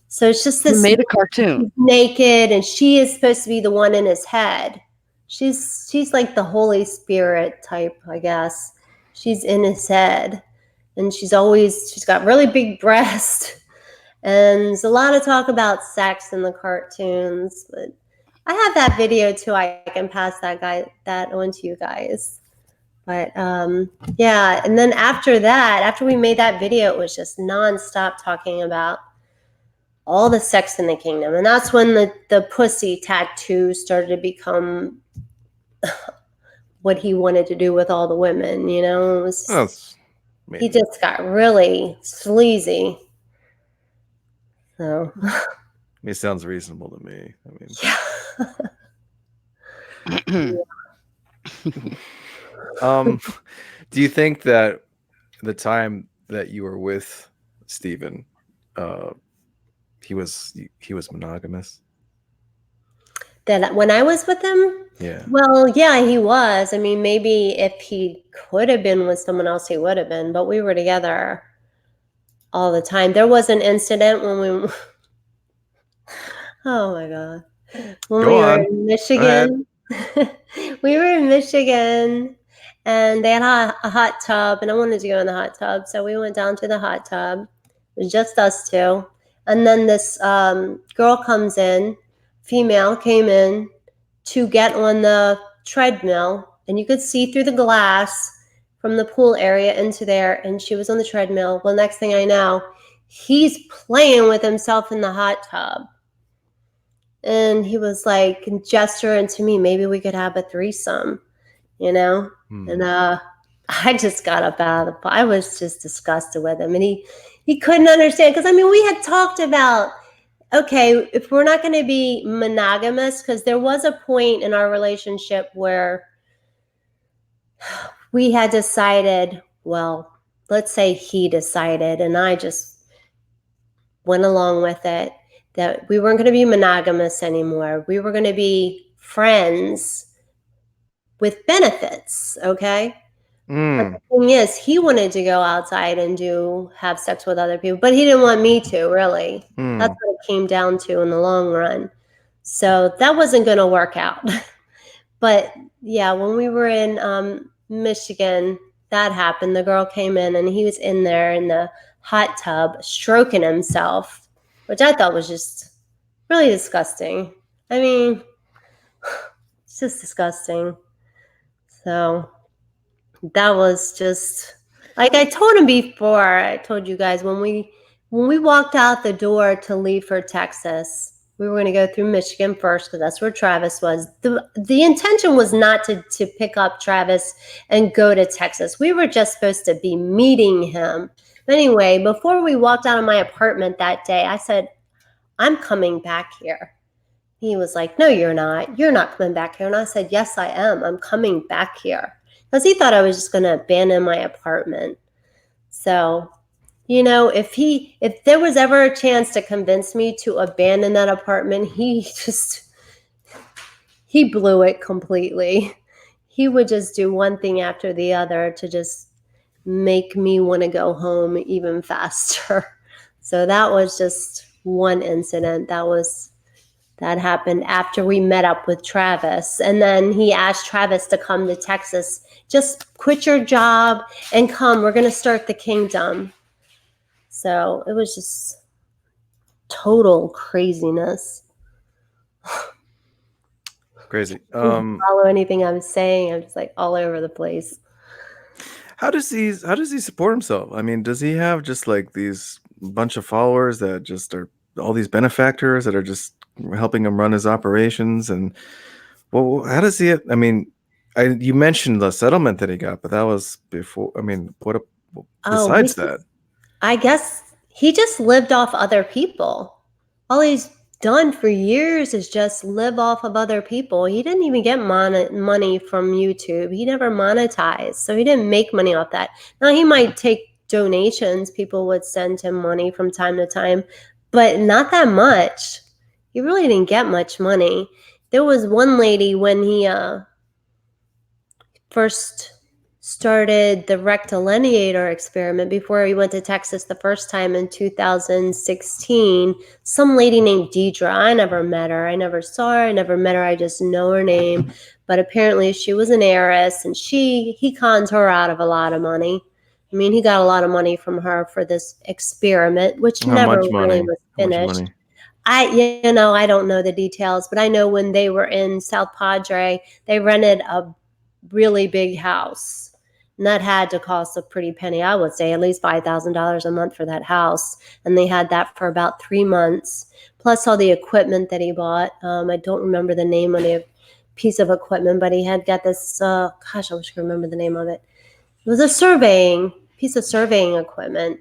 So it's just this. He made a cartoon. Naked, and she is supposed to be the one in his head. She's like the Holy Spirit type, I guess. She's in his head, and she's got really big breasts. And there's a lot of talk about sex in the cartoons, but I have that video too. I can pass that on to you guys. But yeah, and then after we made that video, it was just nonstop talking about all the sex in the kingdom. And that's when the pussy tattoo started to become what he wanted to do with all the women, It was he just got really sleazy. So It sounds reasonable to me. Do you think that the time that you were with Steven, he was monogamous? That when I was with him? Yeah. Well, yeah, he was. I mean, maybe if he could have been with someone else, he would have been. But we were together all the time. There was an incident when we. Oh my God! When we were in Michigan, we were in Michigan, and they had a hot tub, and I wanted to go in the hot tub, so we went down to the hot tub. It was just us two, and then this girl comes in. Female came in to get on the treadmill, and you could see through the glass from the pool area into there, and she was on the treadmill. Well, next thing I know, he's playing with himself in the hot tub. And he was like gesturing to me, maybe we could have a threesome, And I just got up out of the pool. I was just disgusted with him, and he couldn't understand, because we had talked about, okay, if we're not going to be monogamous, because there was a point in our relationship where we had decided, well, let's say he decided, and I just went along with it, that we weren't going to be monogamous anymore. We were going to be friends with benefits, okay? But the thing is, he wanted to go outside and have sex with other people, but he didn't want me to, really. That's what it came down to in the long run. So that wasn't going to work out. But yeah, when we were in Michigan, that happened. The girl came in, and he was in there in the hot tub stroking himself, which I thought was just really disgusting. It's just disgusting. So that was just, like I told him before, I told you guys, when we walked out the door to leave for Texas, We were going to go through Michigan first because that's where Travis was. The intention was not to pick up Travis and go to Texas. We were just supposed to be meeting him. But anyway, before we walked out of my apartment that day, I said, I'm coming back here. He was like, no, you're not. You're not coming back here. And I said, yes, I am. I'm coming back here. Because he thought I was just going to abandon my apartment. So, you know, if there was ever a chance to convince me to abandon that apartment, he blew it completely. He would just do one thing after the other to just make me want to go home even faster. So that was just one incident that happened after we met up with Travis. And then he asked Travis to come to Texas. Just quit your job and come. We're going to start the kingdom. So it was just total craziness. Crazy. Follow anything I'm saying. I'm just like all over the place. How does he support himself? I mean, does he have just like these bunch of followers that just are all these benefactors that are just helping him run his operations? And well, how does he? I mean, you mentioned the settlement that he got, but that was before. I mean, what besides that? I guess he just lived off other people. All he's done for years is just live off of other people. He didn't even get money from YouTube. He never monetized, so he didn't make money off that. Now he might take donations. People would send him money from time to time, but not that much. He really didn't get much money. There was one lady when he first started the rectilineator experiment before he went to Texas the first time in 2016. Some lady named Deidre. I never met her. I never saw her. I never met her. I just know her name. But apparently she was an heiress, and he conned her out of a lot of money. I mean, he got a lot of money from her for this experiment, which never really was finished. I don't know the details, but I know when they were in South Padre, they rented a really big house. And that had to cost a pretty penny, I would say, at least $5,000 a month for that house. And they had that for about 3 months, plus all the equipment that he bought. I don't remember the name of the piece of equipment, but he had got this, I wish I could remember the name of it. It was a piece of surveying equipment.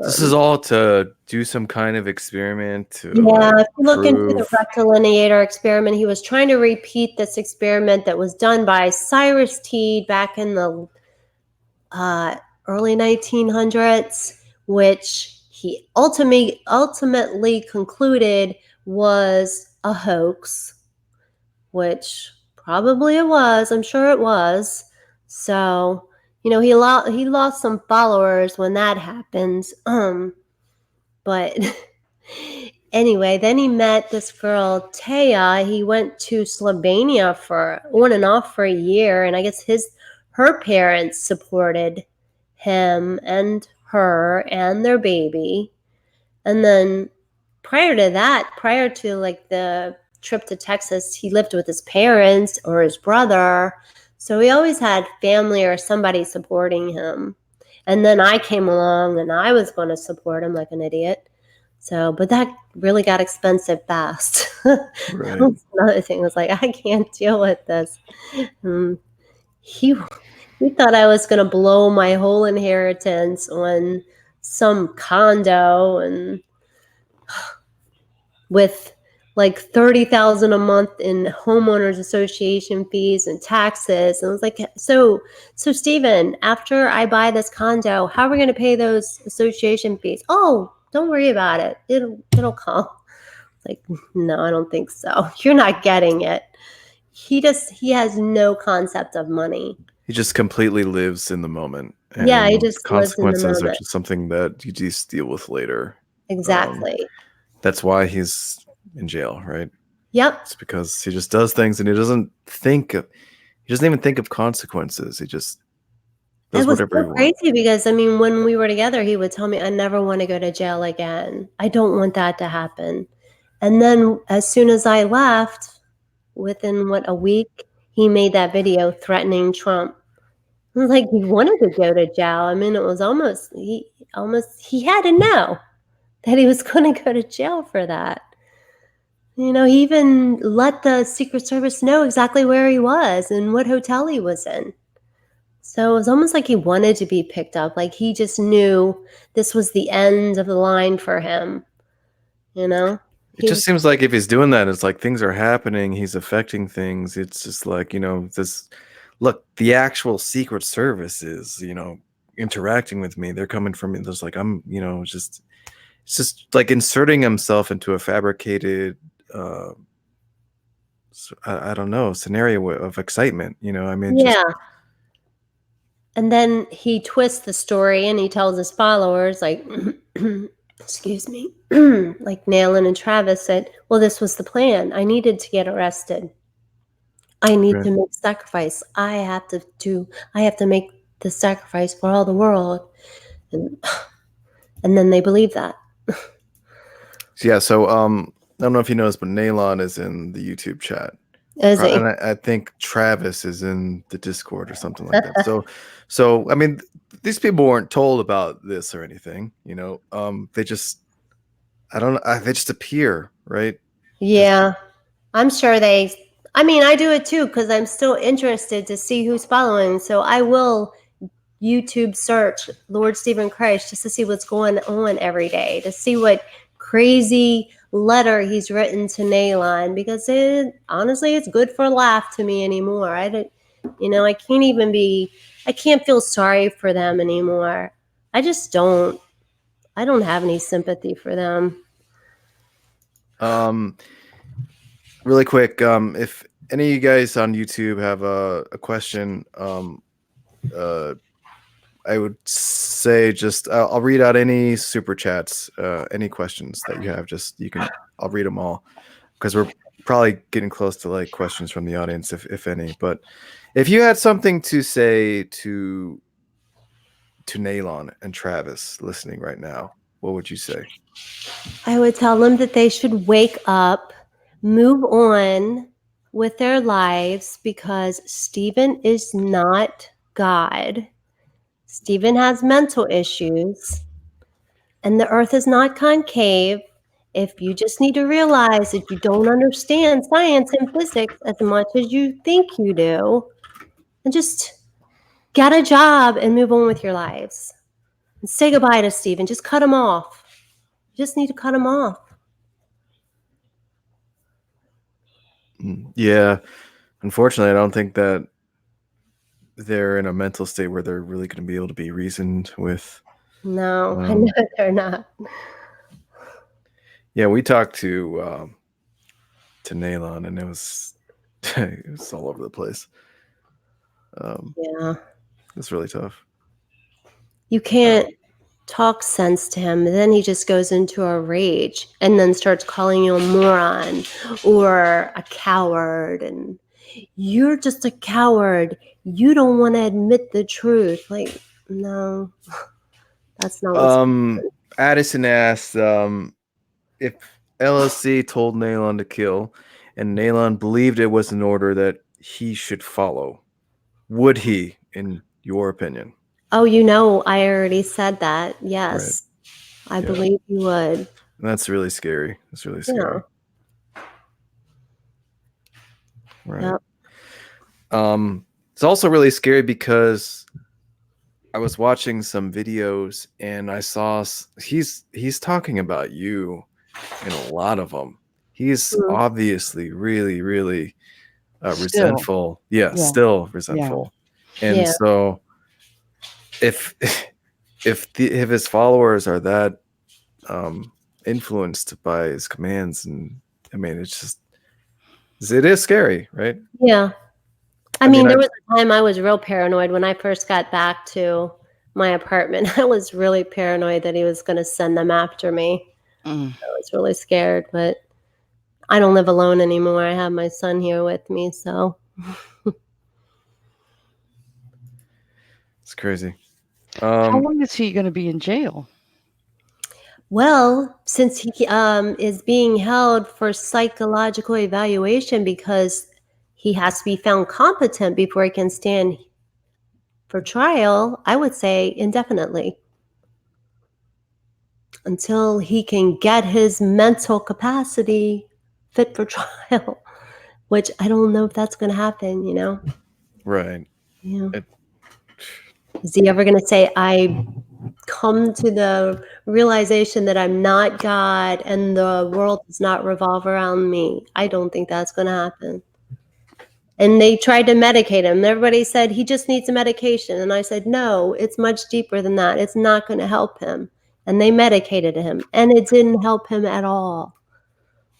This is all to do some kind of experiment. If you look into the rectilineator experiment, he was trying to repeat this experiment that was done by Cyrus Teed back in the early 1900s, which he ultimately concluded was a hoax, which probably it was. I'm sure it was. So, he lost some followers when that happened. But anyway, then he met this girl, Taya. He went to Slovenia for on and off for a year, and I guess her parents supported him and her and their baby. And then prior to like the trip to Texas, he lived with his parents or his brother. So he always had family or somebody supporting him. And then I came along and I was going to support him like an idiot. So, but that really got expensive fast. Right. That was another thing. I was like, I can't deal with this. He thought I was going to blow my whole inheritance on some condo and with like $30,000 a month in homeowners association fees and taxes. And I was like, so Stephen, after I buy this condo, how are we going to pay those association fees? Oh, don't worry about it. It'll come. Like, no, I don't think so. You're not getting it. He has no concept of money. He just completely lives in the moment. And he just consequences are just something that you just deal with later. Exactly. That's why he's in jail, right? Yep. It's because he just does things and he doesn't even think of consequences. He just does whatever he wants. Crazy because when we were together, he would tell me, I never want to go to jail again. I don't want that to happen. And then as soon as I left, within a week, he made that video threatening Trump. I was like, he wanted to go to jail. It was he had to know that he was going to go to jail for that. You know, he even let the Secret Service know exactly where he was and what hotel he was in. So it was almost like he wanted to be picked up. Like he just knew this was the end of the line for him. You know? It just seems like if he's doing that, it's like things are happening, he's affecting things. It's just like, this look, the actual Secret Service is, interacting with me. They're coming from me. There's like it's just like inserting himself into a fabricated I don't know, scenario of excitement, I mean, Yeah. And then he twists the story and he tells his followers, like, excuse me, like Nayland and Travis said, well, this was the plan. I needed to get arrested. I need Right. to make sacrifice. I have to make the sacrifice for all the world. And then they believe that. Yeah, so I don't know if you noticed, but Nalon is in the YouTube chat. Is And I think Travis is in the Discord or something like that. So I mean, these people weren't told about this or anything, they just, I don't know, they just appear, right? Yeah. I'm sure I do it too, because I'm still interested to see who's following. So I will YouTube search Lord Stephen Christ just to see what's going on every day, to see what crazy letter he's written to Nalon, because honestly, it's good for a laugh to me anymore. I can't feel sorry for them anymore. I just don't. I don't have any sympathy for them. Really quick, if any of you guys on YouTube have a question, I would say just I'll read out any super chats, any questions that you have. I'll read them all, because we're probably getting close to like questions from the audience, if any. But if you had something to say to Nalon and Travis listening right now, what would you say? I would tell them that they should wake up, move on with their lives, because Stephen is not God. Stephen has mental issues, and the earth is not concave. If you just need to realize that you don't understand science and physics as much as you think you do, and just get a job and move on with your lives. And say goodbye to Stephen. Just cut him off. You just need to cut him off. Yeah, unfortunately, I don't think that they're in a mental state where they're really going to be able to be reasoned with. No, I know they're not. Yeah, we talked to Nalon, and it was all over the place. Yeah. It's really tough. You can't talk sense to him. And then he just goes into a rage and then starts calling you a moron or a coward. And you're just a coward. You don't want to admit the truth. Like, no, that's not what's Addison asked if LSC told Nalon to kill, and Nalon believed it was an order that he should follow, would he, in your opinion? Oh, I already said that. Yes. Right. I believe you would. And that's really scary. It's really scary. Yeah. Right. Yep. It's also really scary because I was watching some videos and I saw he's talking about you in a lot of them. He's obviously really, really resentful. Yeah, still resentful. Yeah. And so if his followers are that influenced by his commands, and I mean, it is scary, right? Yeah. I mean, there was a time I was real paranoid when I first got back to my apartment. I was really paranoid that he was going to send them after me. I was really scared, but I don't live alone anymore. I have my son here with me, so. It's crazy. How long is he going to be in jail? Well, since he is being held for psychological evaluation because he has to be found competent before he can stand for trial, I would say indefinitely. Until he can get his mental capacity fit for trial, which I don't know if that's going to happen, you know? Right. Yeah. It- Is he ever going to say, I come to the realization that I'm not God and the world does not revolve around me? I don't think that's going to happen. And they tried to medicate him. Everybody said he just needs a medication. And I said, no, it's much deeper than that. It's not going to help him. And they medicated him, and it didn't help him at all.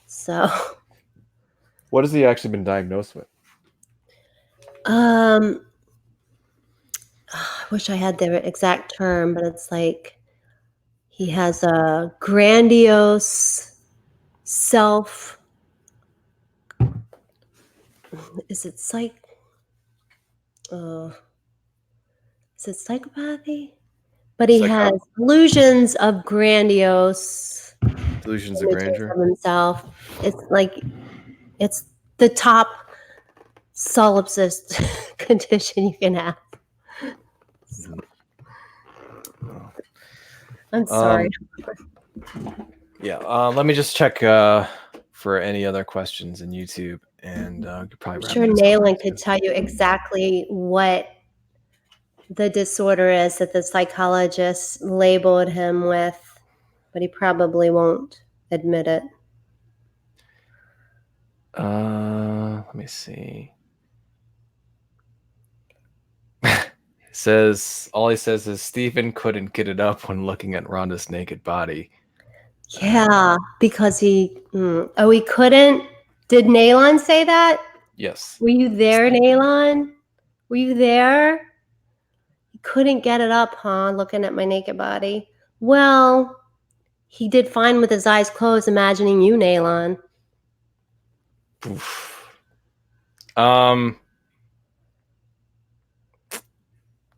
So, What has he actually been diagnosed with? I wish I had the exact term, but it's like he has a grandiose self. Is it is it psychopathy? But he has illusions of grandiose Delusions of images grandeur. of himself. It's like it's the top solipsist condition you can have. I'm sorry. Yeah. Let me just check for any other questions in YouTube, and could probably I'm wrap sure this up. Nayland could tell you exactly what the disorder is that the psychologist labeled him with, but he probably won't admit it. Let me see. All he says is Stephen couldn't get it up when looking at Rhonda's naked body. Yeah, because he couldn't. Did Nayland say that? Yes. Were you there, Nayland? Were you there? He couldn't get it up, huh? Looking at my naked body. Well, he did fine with his eyes closed, imagining you, Nayland. Oof. I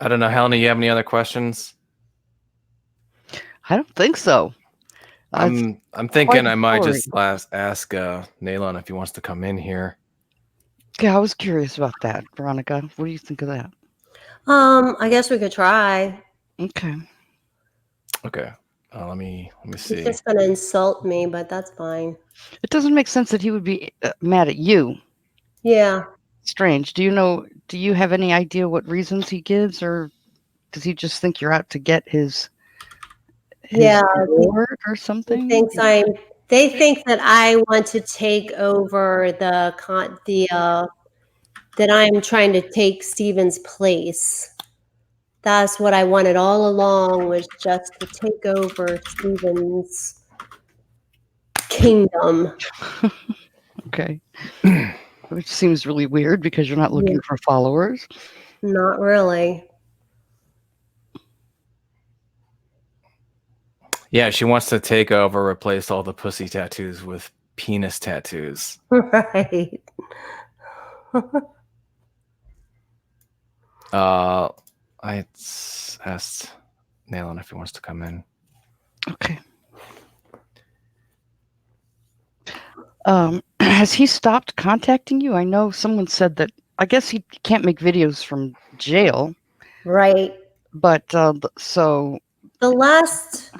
don't know, Helena, you have any other questions? I don't think so. I'm thinking I might story. just ask Nayland if he wants to come in here. Yeah, I was curious about that, Veronica. What do you think of that? I guess we could try. Okay. Okay. Let me He's see. just gonna insult me, but that's fine. It doesn't make sense that he would be mad at you. Yeah. Strange. Do you have any idea what reasons he gives, or does he just think you're out to get his Yeah, reward or something? they think that I want to take over that I'm trying to take Stephen's place. That's what I wanted all along, was just to take over Stephen's kingdom. Okay. Which seems really weird because you're not looking for followers. Not really. Yeah, she wants to take over, replace all the pussy tattoos with penis tattoos. Right. I asked Nayland if he wants to come in. Okay. Has he stopped contacting you? I know someone said that. I guess he can't make videos from jail. Right. But so The last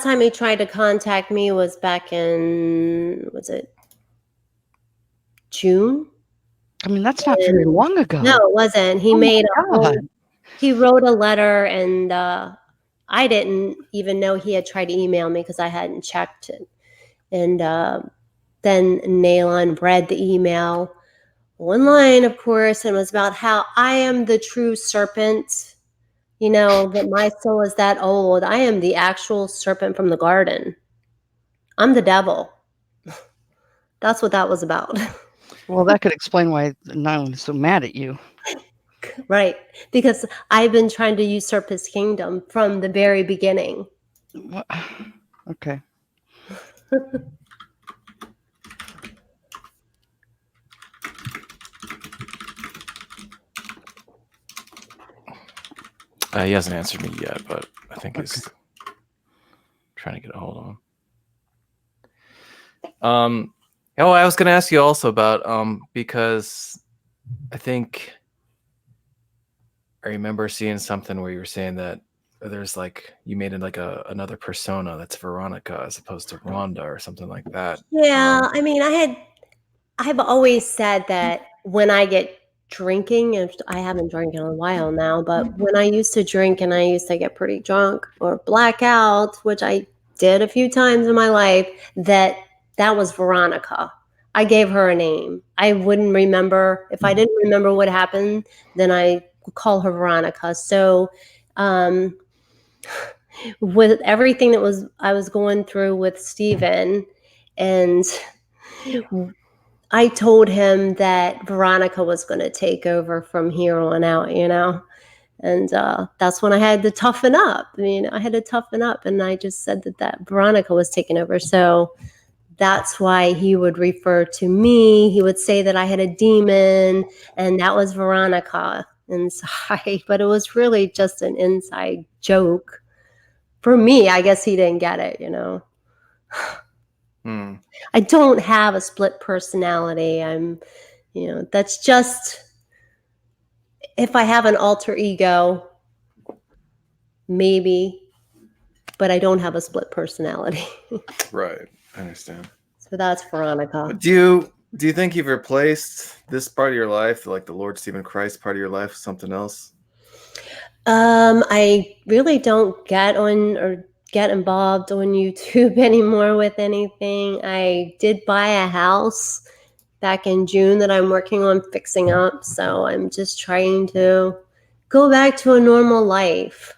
time he tried to contact me was back in, was it June? I mean, that's not very long ago. No, it wasn't. He he wrote a letter, and I didn't even know he had tried to email me because I hadn't checked it. And then Nayland read the email online, of course, and was about how I am the true serpent, that my soul is that old. I am the actual serpent from the garden. I'm the devil. That's what that was about. Well, that could explain why Nyland is so mad at you. Right. Because I've been trying to usurp his kingdom from the very beginning. Okay. He hasn't answered me yet, but I think he's trying to get a hold of him. I was going to ask you also about because I think I remember seeing something where you were saying that there's like you made it like another persona that's Veronica as opposed to Rhonda or something like that. Yeah, I mean, I've always said that when I get drinking, and I haven't drank in a while now, but when I used to drink and I used to get pretty drunk or black out, which I did a few times in my life, that was Veronica. I gave her a name. I wouldn't remember. If I didn't remember what happened, then I would call her Veronica. So with everything that I was going through with Steven, and I told him that Veronica was going to take over from here on out, and that's when I had to toughen up. I mean, I had to toughen up, and I just said that Veronica was taking over. So that's why he would refer to me. He would say that I had a demon, and that was Veronica inside, but it was really just an inside joke. For me, I guess he didn't get it, I don't have a split personality. That's just, if I have an alter ego, maybe, but I don't have a split personality. Right. I understand. So that's Veronica. Do you think you've replaced this part of your life, like the Lord Stephen Christ part of your life, with something else? I really don't get involved on YouTube anymore with anything. I did buy a house back in June that I'm working on fixing up. So I'm just trying to go back to a normal life.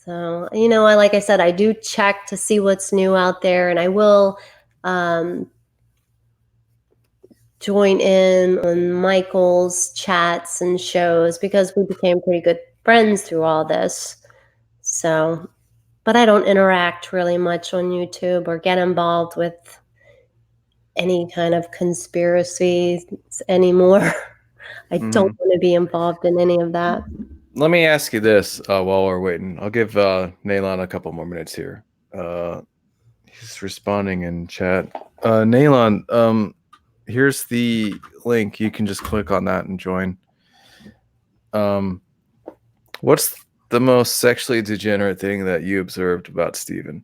So, like I said, I do check to see what's new out there, and I will join in on Michael's chats and shows because we became pretty good friends through all this. So, but I don't interact really much on YouTube or get involved with any kind of conspiracies anymore. I don't want to be involved in any of that. Let me ask you this while we're waiting. I'll give Nalon a couple more minutes here. He's responding in chat. Nalon, here's the link. You can just click on that and join. What's the most sexually degenerate thing that you observed about Steven?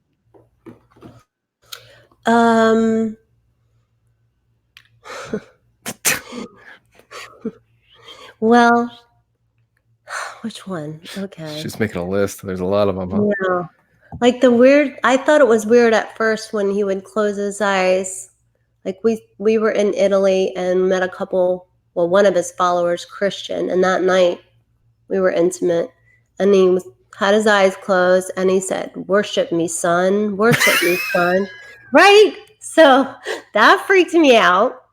Well, which one? Okay. She's making a list. There's a lot of them, huh? Yeah. Like I thought it was weird at first when he would close his eyes. Like we were in Italy and met a couple, one of his followers, Christian, and that night we were intimate, and he had his eyes closed and he said, "Worship me, son. Worship me, son." Right? So that freaked me out.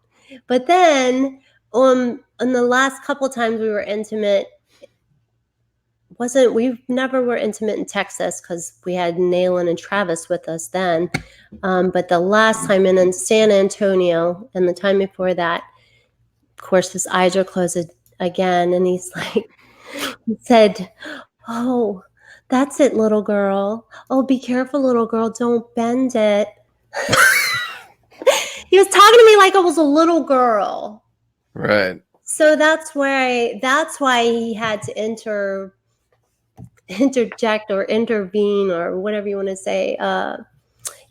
But then on the last couple times we were intimate, we never were intimate in Texas because we had Nayland and Travis with us then. But the last time in San Antonio and the time before that, of course, his eyes are closed again. And he's like, he said, "Oh, that's it, little girl. Oh, be careful, little girl. Don't bend it." He was talking to me like I was a little girl. Right. So that's why he had to interject or intervene or whatever you want to say.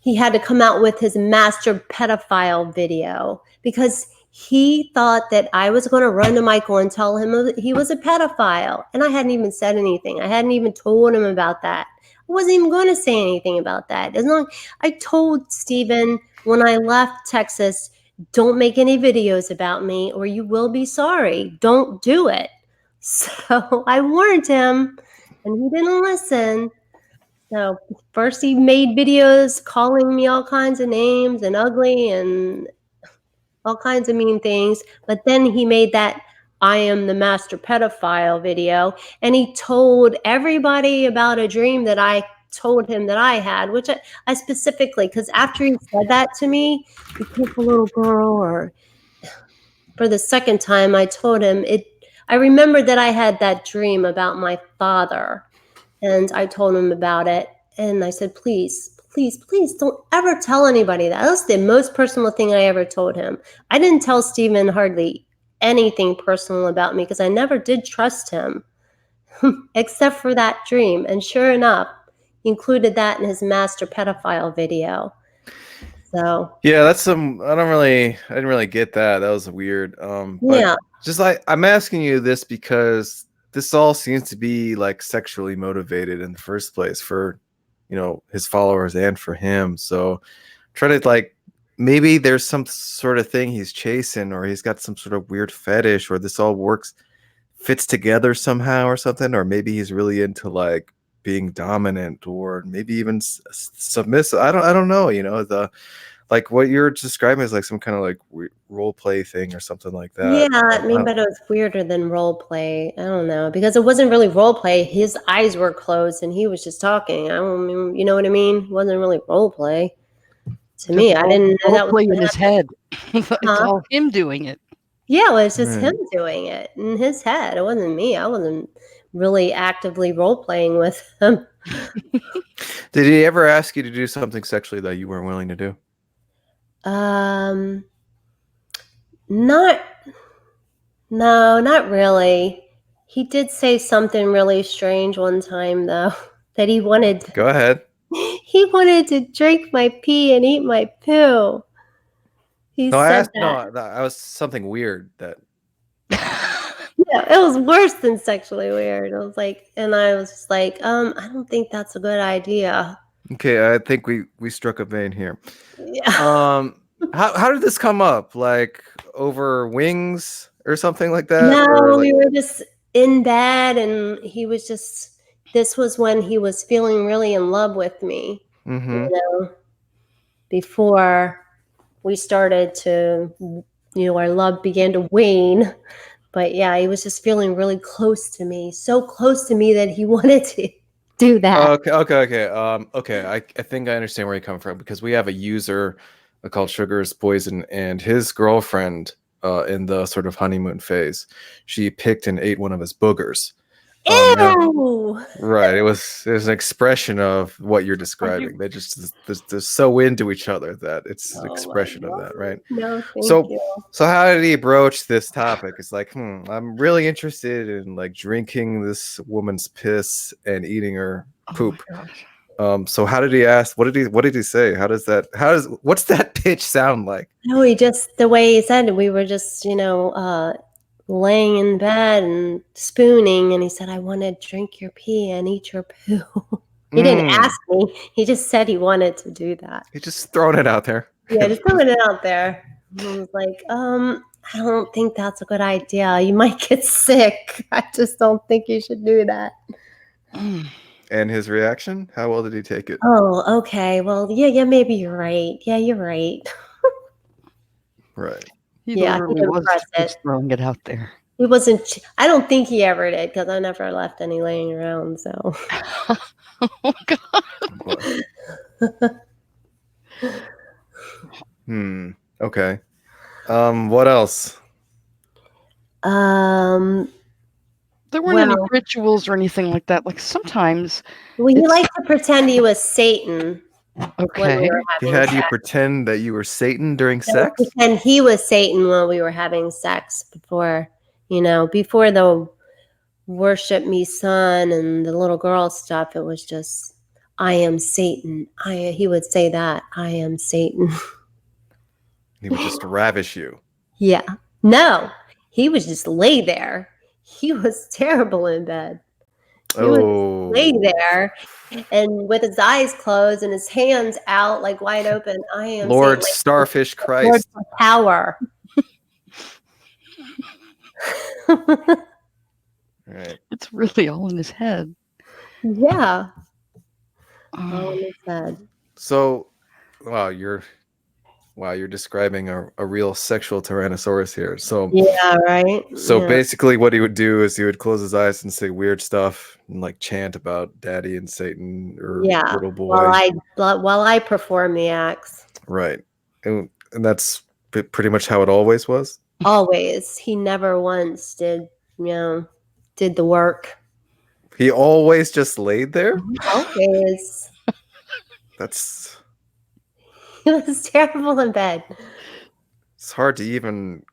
He had to come out with his master pedophile video because he thought that I was going to run to Michael and tell him he was a pedophile. And I hadn't even said anything. I hadn't even told him about that. I wasn't even going to say anything about that. I told Steven when I left Texas, don't make any videos about me or you will be sorry. Don't do it. So I warned him and he didn't listen. So first he made videos calling me all kinds of names and ugly and all kinds of mean things. But then he made that I am the master pedophile video. And he told everybody about a dream that I told him that I had, which I specifically, because after he said that to me, be careful, little girl, or for the second time, I told him I remembered that I had that dream about my father. And I told him about it. And I said, please, please, please don't ever tell anybody that. That's the most personal thing I ever told him. I didn't tell Steven hardly anything personal about me because I never did trust him. except for that dream. And sure enough, he included that in his master pedophile video. So Yeah, that's some. I didn't really get that. That was weird. But yeah, just like I'm asking you this because this all seems to be like sexually motivated in the first place for, his followers and for him. So try to like maybe there's some sort of thing he's chasing, or he's got some sort of weird fetish, or this all fits together somehow or something, or maybe he's really into like being dominant, or maybe even submissive. I don't know. The like what you're describing is like some kind of like role play thing or something like yeah. that. I mean, but it was weirder than role play. I don't know, because it wasn't really role play. His eyes were closed and he was just talking. I don't mean, you know what I mean? It wasn't really role play to me. I didn't know that was Role-play what in his happened. head. It's all him doing it. Yeah, well, it's just Right. him doing it in his head. It wasn't me. I wasn't really actively role playing with him. Did he ever ask you to do something sexually that you weren't willing to do? Not, no, not really. He did say something really strange one time though, that Go ahead. he wanted to drink my pee and eat my poo. He No, I said asked. that. No, I was something weird that. Yeah, it was worse than sexually weird. I was like, and I was just like, I don't think that's a good idea. Okay, I think we struck a vein here. Yeah. How did this come up? Like over wings or something like that? No, Or like, we were just in bed and this was when he was feeling really in love with me, mm-hmm. before we started to, our love began to wane. But yeah, he was just feeling really close to me, so close to me that he wanted to do that. Okay. Okay. I think I understand where you come from, because we have a user called Sugar's Poison, and his girlfriend, in the sort of honeymoon phase, she picked and ate one of his boogers. Ew! Right. It was an expression of what you're describing. They're so into each other that it's an Oh my expression of God. that, right? No, thank So you. so how did he broach this topic? It's like, I'm really interested in like drinking this woman's piss and eating her poop. Oh my gosh. So how did he ask? What did he say? What's that pitch sound like? No, the way he said it, we were just, laying in bed and spooning, and he said, I want to drink your pee and eat your poo. He didn't ask me. He just said he wanted to do that. He just throwing it out there. Yeah, just throwing it out there. I was like, I don't think that's a good idea. You might get sick. I just don't think you should do that. And his reaction? How well did he take it? Oh, okay. Well, yeah, maybe you're right. Yeah, you're right. Right. He Yeah, literally he was impressed just it. throwing it out there. He wasn't. I don't think he ever did, because I never left any laying around. So. Oh God. Okay. What else? There weren't any rituals or anything like that. Like sometimes. Well, he liked to pretend he was Satan. When we Okay. were He having had you sex. pretend that you were Satan during So sex? pretend he was Satan while we were having sex before the worship me son and the little girl stuff. It was just, I am Satan. He would say that, I am Satan. He would just ravish you. Yeah. No, he would just lay there. He was terrible in bed. He would lay there and with his eyes closed and his hands out like wide open. I am Lord Satan, Starfish Lord Christ. of power. Right. It's really all in his head. Yeah. All in his head. So, wow, you're describing a real sexual Tyrannosaurus here. So Yeah, right. So Yeah. basically, what he would do is he would close his eyes and say weird stuff and like chant about Daddy and Satan or little boy. While I perform the acts. Right, and that's pretty much how it always was. Always. He never once did the work. He always just laid there. Always. That's. He was terrible in bed. It's hard to even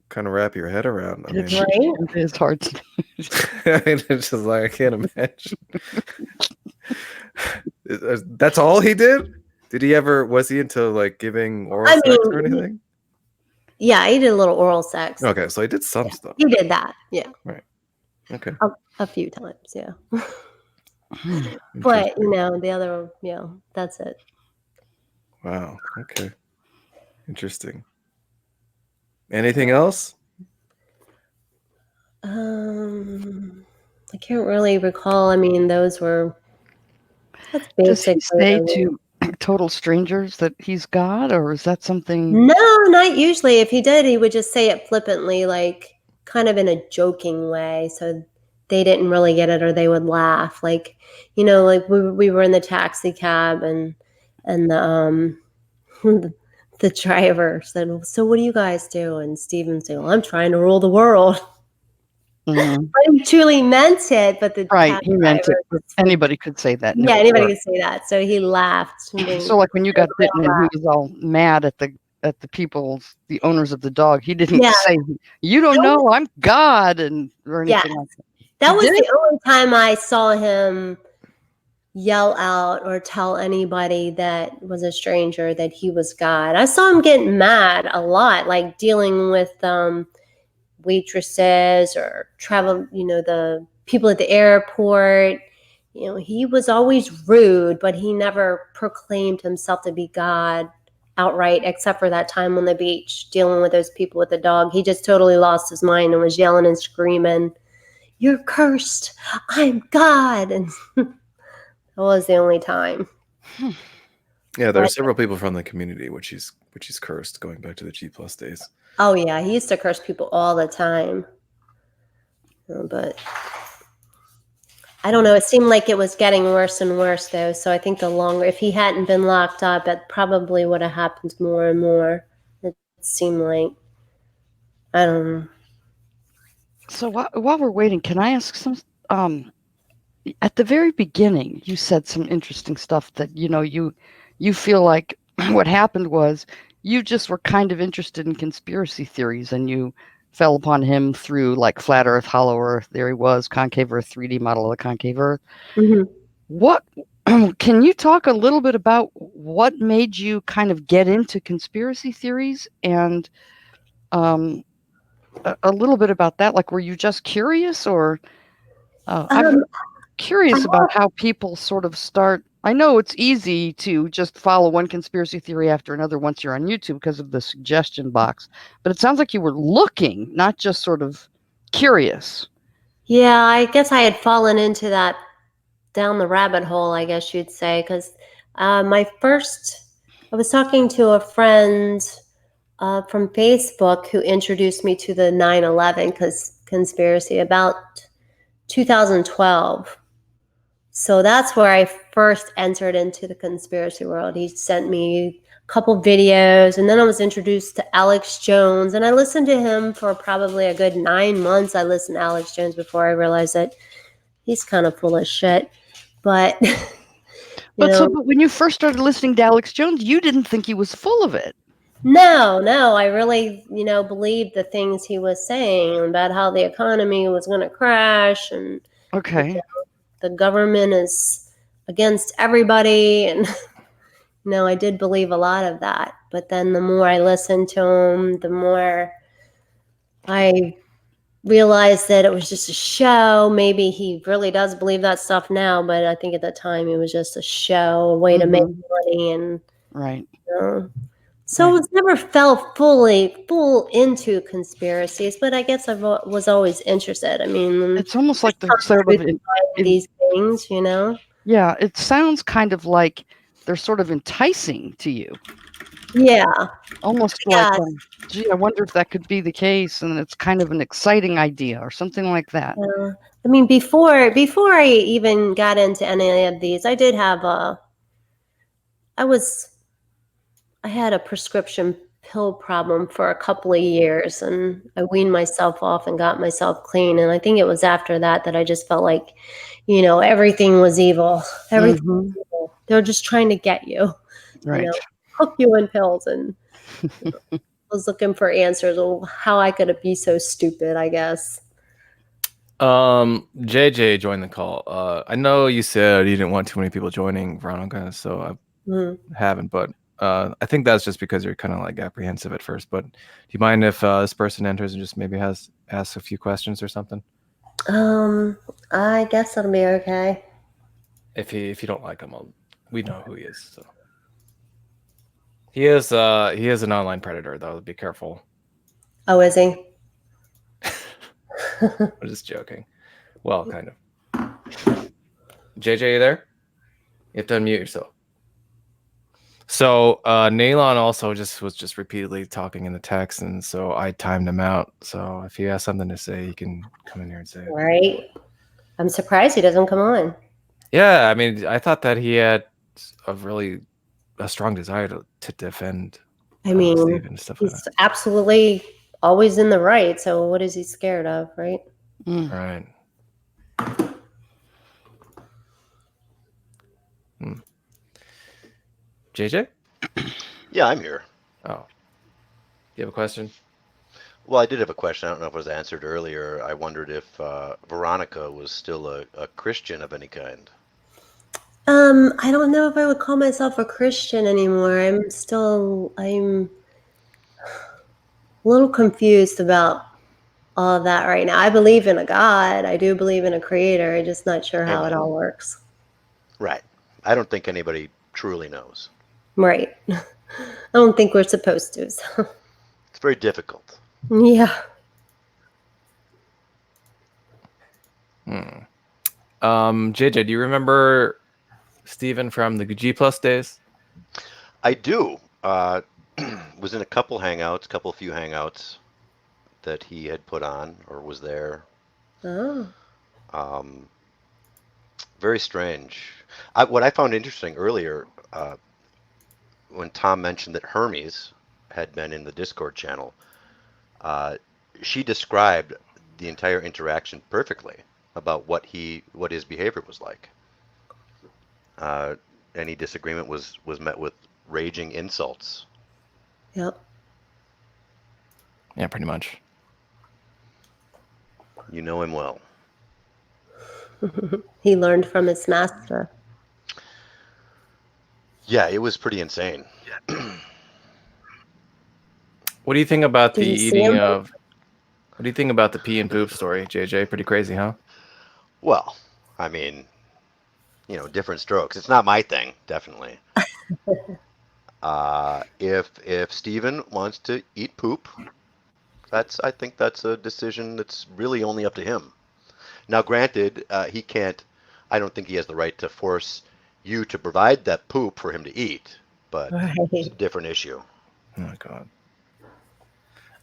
kind of wrap your head around. I mean, It's, Right? it is hard to. I mean, it's just like I can't imagine. That's all he did? Did he ever? Was he into like giving oral I sex mean, or anything? Yeah, he did a little oral sex. Okay, so he did some Yeah, stuff. he did that. Yeah, Okay, a few times. Yeah, Hmm. but interesting. the other, that's it. Wow. Okay, interesting. Anything else? I can't really recall. I mean, that's Does he basically say the to total strangers that he's God, or is that something? No, not usually. If he did, he would just say it flippantly, like kind of in a joking way. So they didn't really get it or they would laugh. Like, like we were in the taxi cab and the driver said, "So what do you guys do?" And Steven said, "Well, I'm trying to rule the world." Mhm. But he truly meant it, but the Right, cab he meant it. driver Anybody could say that, and it yeah, would anybody work. could say that. So he laughed. So, like when you got bitten and he was all mad at the owners of the dog, he didn't Yeah, say, "You don't that was, know, I'm God," or yeah, anything like that. that He was did? the only time I saw him yell out or tell anybody that was a stranger that he was God. I saw him get mad a lot, like dealing with waitresses or travel, the people at the airport. He was always rude, but he never proclaimed himself to be God outright, except for that time on the beach dealing with those people with the dog. He just totally lost his mind and was yelling and screaming, "You're cursed. I'm God." And that was the only time. Yeah, there are But several people from the community which he's cursed going back to the G plus days. oh yeah, he used to curse people all the time. But I don't know. It seemed like it was getting worse and worse, though. So I think if he hadn't been locked up, it probably would have happened more and more. It seemed like, I don't know. So while we're waiting, can I ask some? At the very beginning, you said some interesting stuff that you feel like what happened was you just were kind of interested in conspiracy theories, and you fell upon him through like flat Earth, hollow Earth. There he was, concave Earth, 3D model of the concave Earth. Mhm. What can you talk a little bit about what made you kind of get into conspiracy theories and a little bit about that? Like, were you just curious, or I'm Um, curious about how people sort of start. I know it's easy to just follow one conspiracy theory after another once you're on YouTube because of the suggestion box, but it sounds like you were looking, not just sort of curious. yeah, I guess I had fallen into that down the rabbit hole, I guess you'd say, because I was talking to a friend from Facebook who introduced me to the 9/11 conspiracy about 2012. So that's where I first entered into the conspiracy world. He sent me a couple videos, and then I was introduced to Alex Jones, and I listened to him for probably a good 9 months. I listened to Alex Jones before I realized that he's kind of full of shit. But But know, but when you first started listening to Alex Jones, you didn't think he was full of it. no, I really, believed the things he was saying about how the economy was going to crash and Okay. the government is against everybody. And, I did believe a lot of that. But then the more I listened to him, the more I realized that it was just a show. Maybe he really does believe that stuff now, but I think at the time it was just a show, a way to make money. And, Right. So I was never fell full into conspiracies, but I guess I was always interested. I mean, It's almost there's like they're some sort truth of behind these things. yeah, it sounds kind of like they're sort of enticing to you. Yeah, Almost like, yeah. gee, I wonder if that could be the case, and it's kind of an exciting idea or something like that. I mean, before I even got into any of these, I did have I had a prescription pill problem for a couple of years, and I weaned myself off and got myself clean. And I think it was after that I just felt like, everything was evil. Everything was evil. They're just trying to get you, Right. hook you in pills. And was looking for answers on how I could be so stupid, I guess. JJ joined the call. I know you said you didn't want too many people joining, Veronica, so I haven't, but I think that's just because you're kind of like apprehensive at first. But do you mind if this person enters and just maybe asks a few questions or something? I guess that'll be okay. If you don't like him, we know who he is. So he is an online predator, though. Be careful. Oh, is he? I'm just joking. Well, kind of. JJ, you there? You have to unmute yourself. So Nalon also was just repeatedly talking in the text, and so I timed him out. So if you have something to say, you can come in here and say it. Right. I'm surprised he doesn't come on. Yeah, I mean, I thought that he had a strong desire to defend. I mean, Steve and stuff like he's that. absolutely always in the right. So what is he scared of, right? Right. JJ? Yeah, I'm here. Oh. Do you have a question? Well, I did have a question. I don't know if it was answered earlier. I wondered if Veronika was still a Christian of any kind. I don't know if I would call myself a Christian anymore. I'm a little confused about all of that right now. I believe in a God. I do believe in a creator. I'm just not sure how it all works. Right. I don't think anybody truly knows. Right. I don't think we're supposed to. So. It's very difficult. Yeah. JJ, do you remember Steven from the G Plus days? I do. Was in a few hangouts that he had put on or was there. Oh. Very strange. What I found interesting earlier, when Tom mentioned that Hermes had been in the Discord channel, she described the entire interaction perfectly about what his behavior was like. Any disagreement was met with raging insults. Yep. Yeah, pretty much. You know him well. He learned from his master. Yeah, it was pretty insane. What do you think about Did the you see eating him? of? What do you think about the pee and poop story, JJ? Pretty crazy, huh? Well, I mean, different strokes. It's not my thing, definitely. If Steven wants to eat poop, I think that's a decision that's really only up to him. Now, granted, he can't. I don't think he has the right to force you to provide that poop for him to eat, but it's a different issue. Oh my god.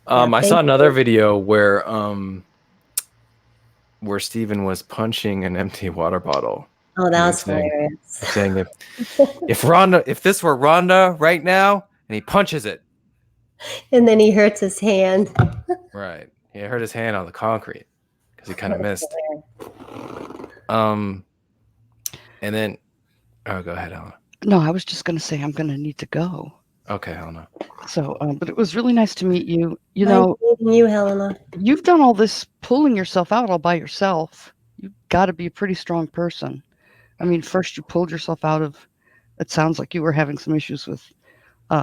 Yeah, I saw another video where Steven was punching an empty water bottle. Oh, that was saying, hilarious. Saying if this were Rhonda right now, and he punches it. And then he hurts his hand. Right. He hurt his hand on the concrete because he kind of missed. And then, oh, go ahead, Helena. No, I was just going to say I'm going to need to go. Okay, Helena. So, but it was really nice to meet you. Nice meeting you, Helena. You've done all this pulling yourself out all by yourself. You've got to be a pretty strong person. I mean, first you pulled yourself out of, it sounds like you were having some issues with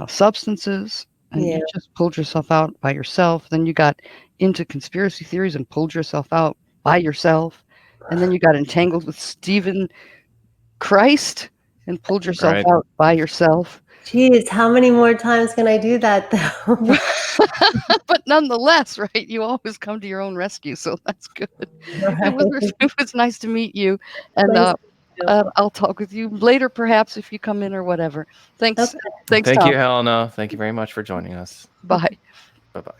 substances, and you just pulled yourself out by yourself. Then you got into conspiracy theories and pulled yourself out by yourself. And then you got entangled with Stephen Christ and pulled yourself out by yourself. Jeez, how many more times can I do that, though? But nonetheless, right, you always come to your own rescue, so that's good. It was nice to meet you, and I'll talk with you later, perhaps, if you come in or whatever. Thanks. Okay. Thanks, Thank Tom. you, Helena. Thank you very much for joining us. Bye. Bye-bye.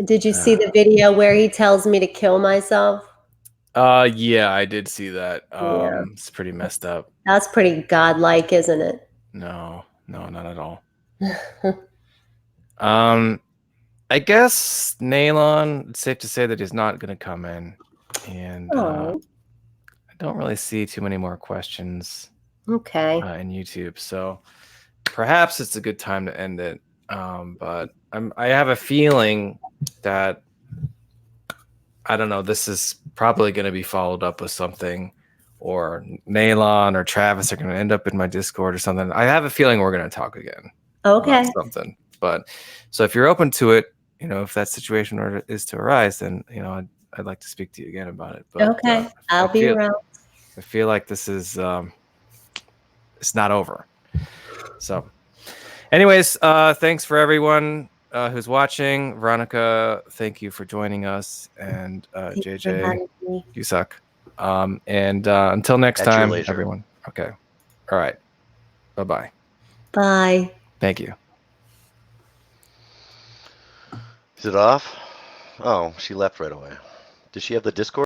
Did you see the video where he tells me to kill myself? Yeah, I did see that. It's pretty messed up. That's pretty godlike, isn't it? No, not at all. I guess Nalon, it's safe to say that he's not going to come in, and I don't really see too many more questions. Okay. In YouTube, so perhaps it's a good time to end it. But I have a feeling that, I don't know, this is probably going to be followed up with something, or Nalon or Travis are going to end up in my Discord or something. I have a feeling we're going to talk again Okay. about something. But so if you're open to it, if that situation is to arise, then I'd like to speak to you again about it. But Okay. I'll be around. I feel like this is it's not over. So, anyways, thanks for everyone who's watching. Veronika, thank you for joining us, and Thank you for JJ, having me. you suck. And until next At your time, leisure. everyone. Okay. All right. Bye-bye. Bye. Thank you. Is it off? Oh, she left right away. Does she have the Discord?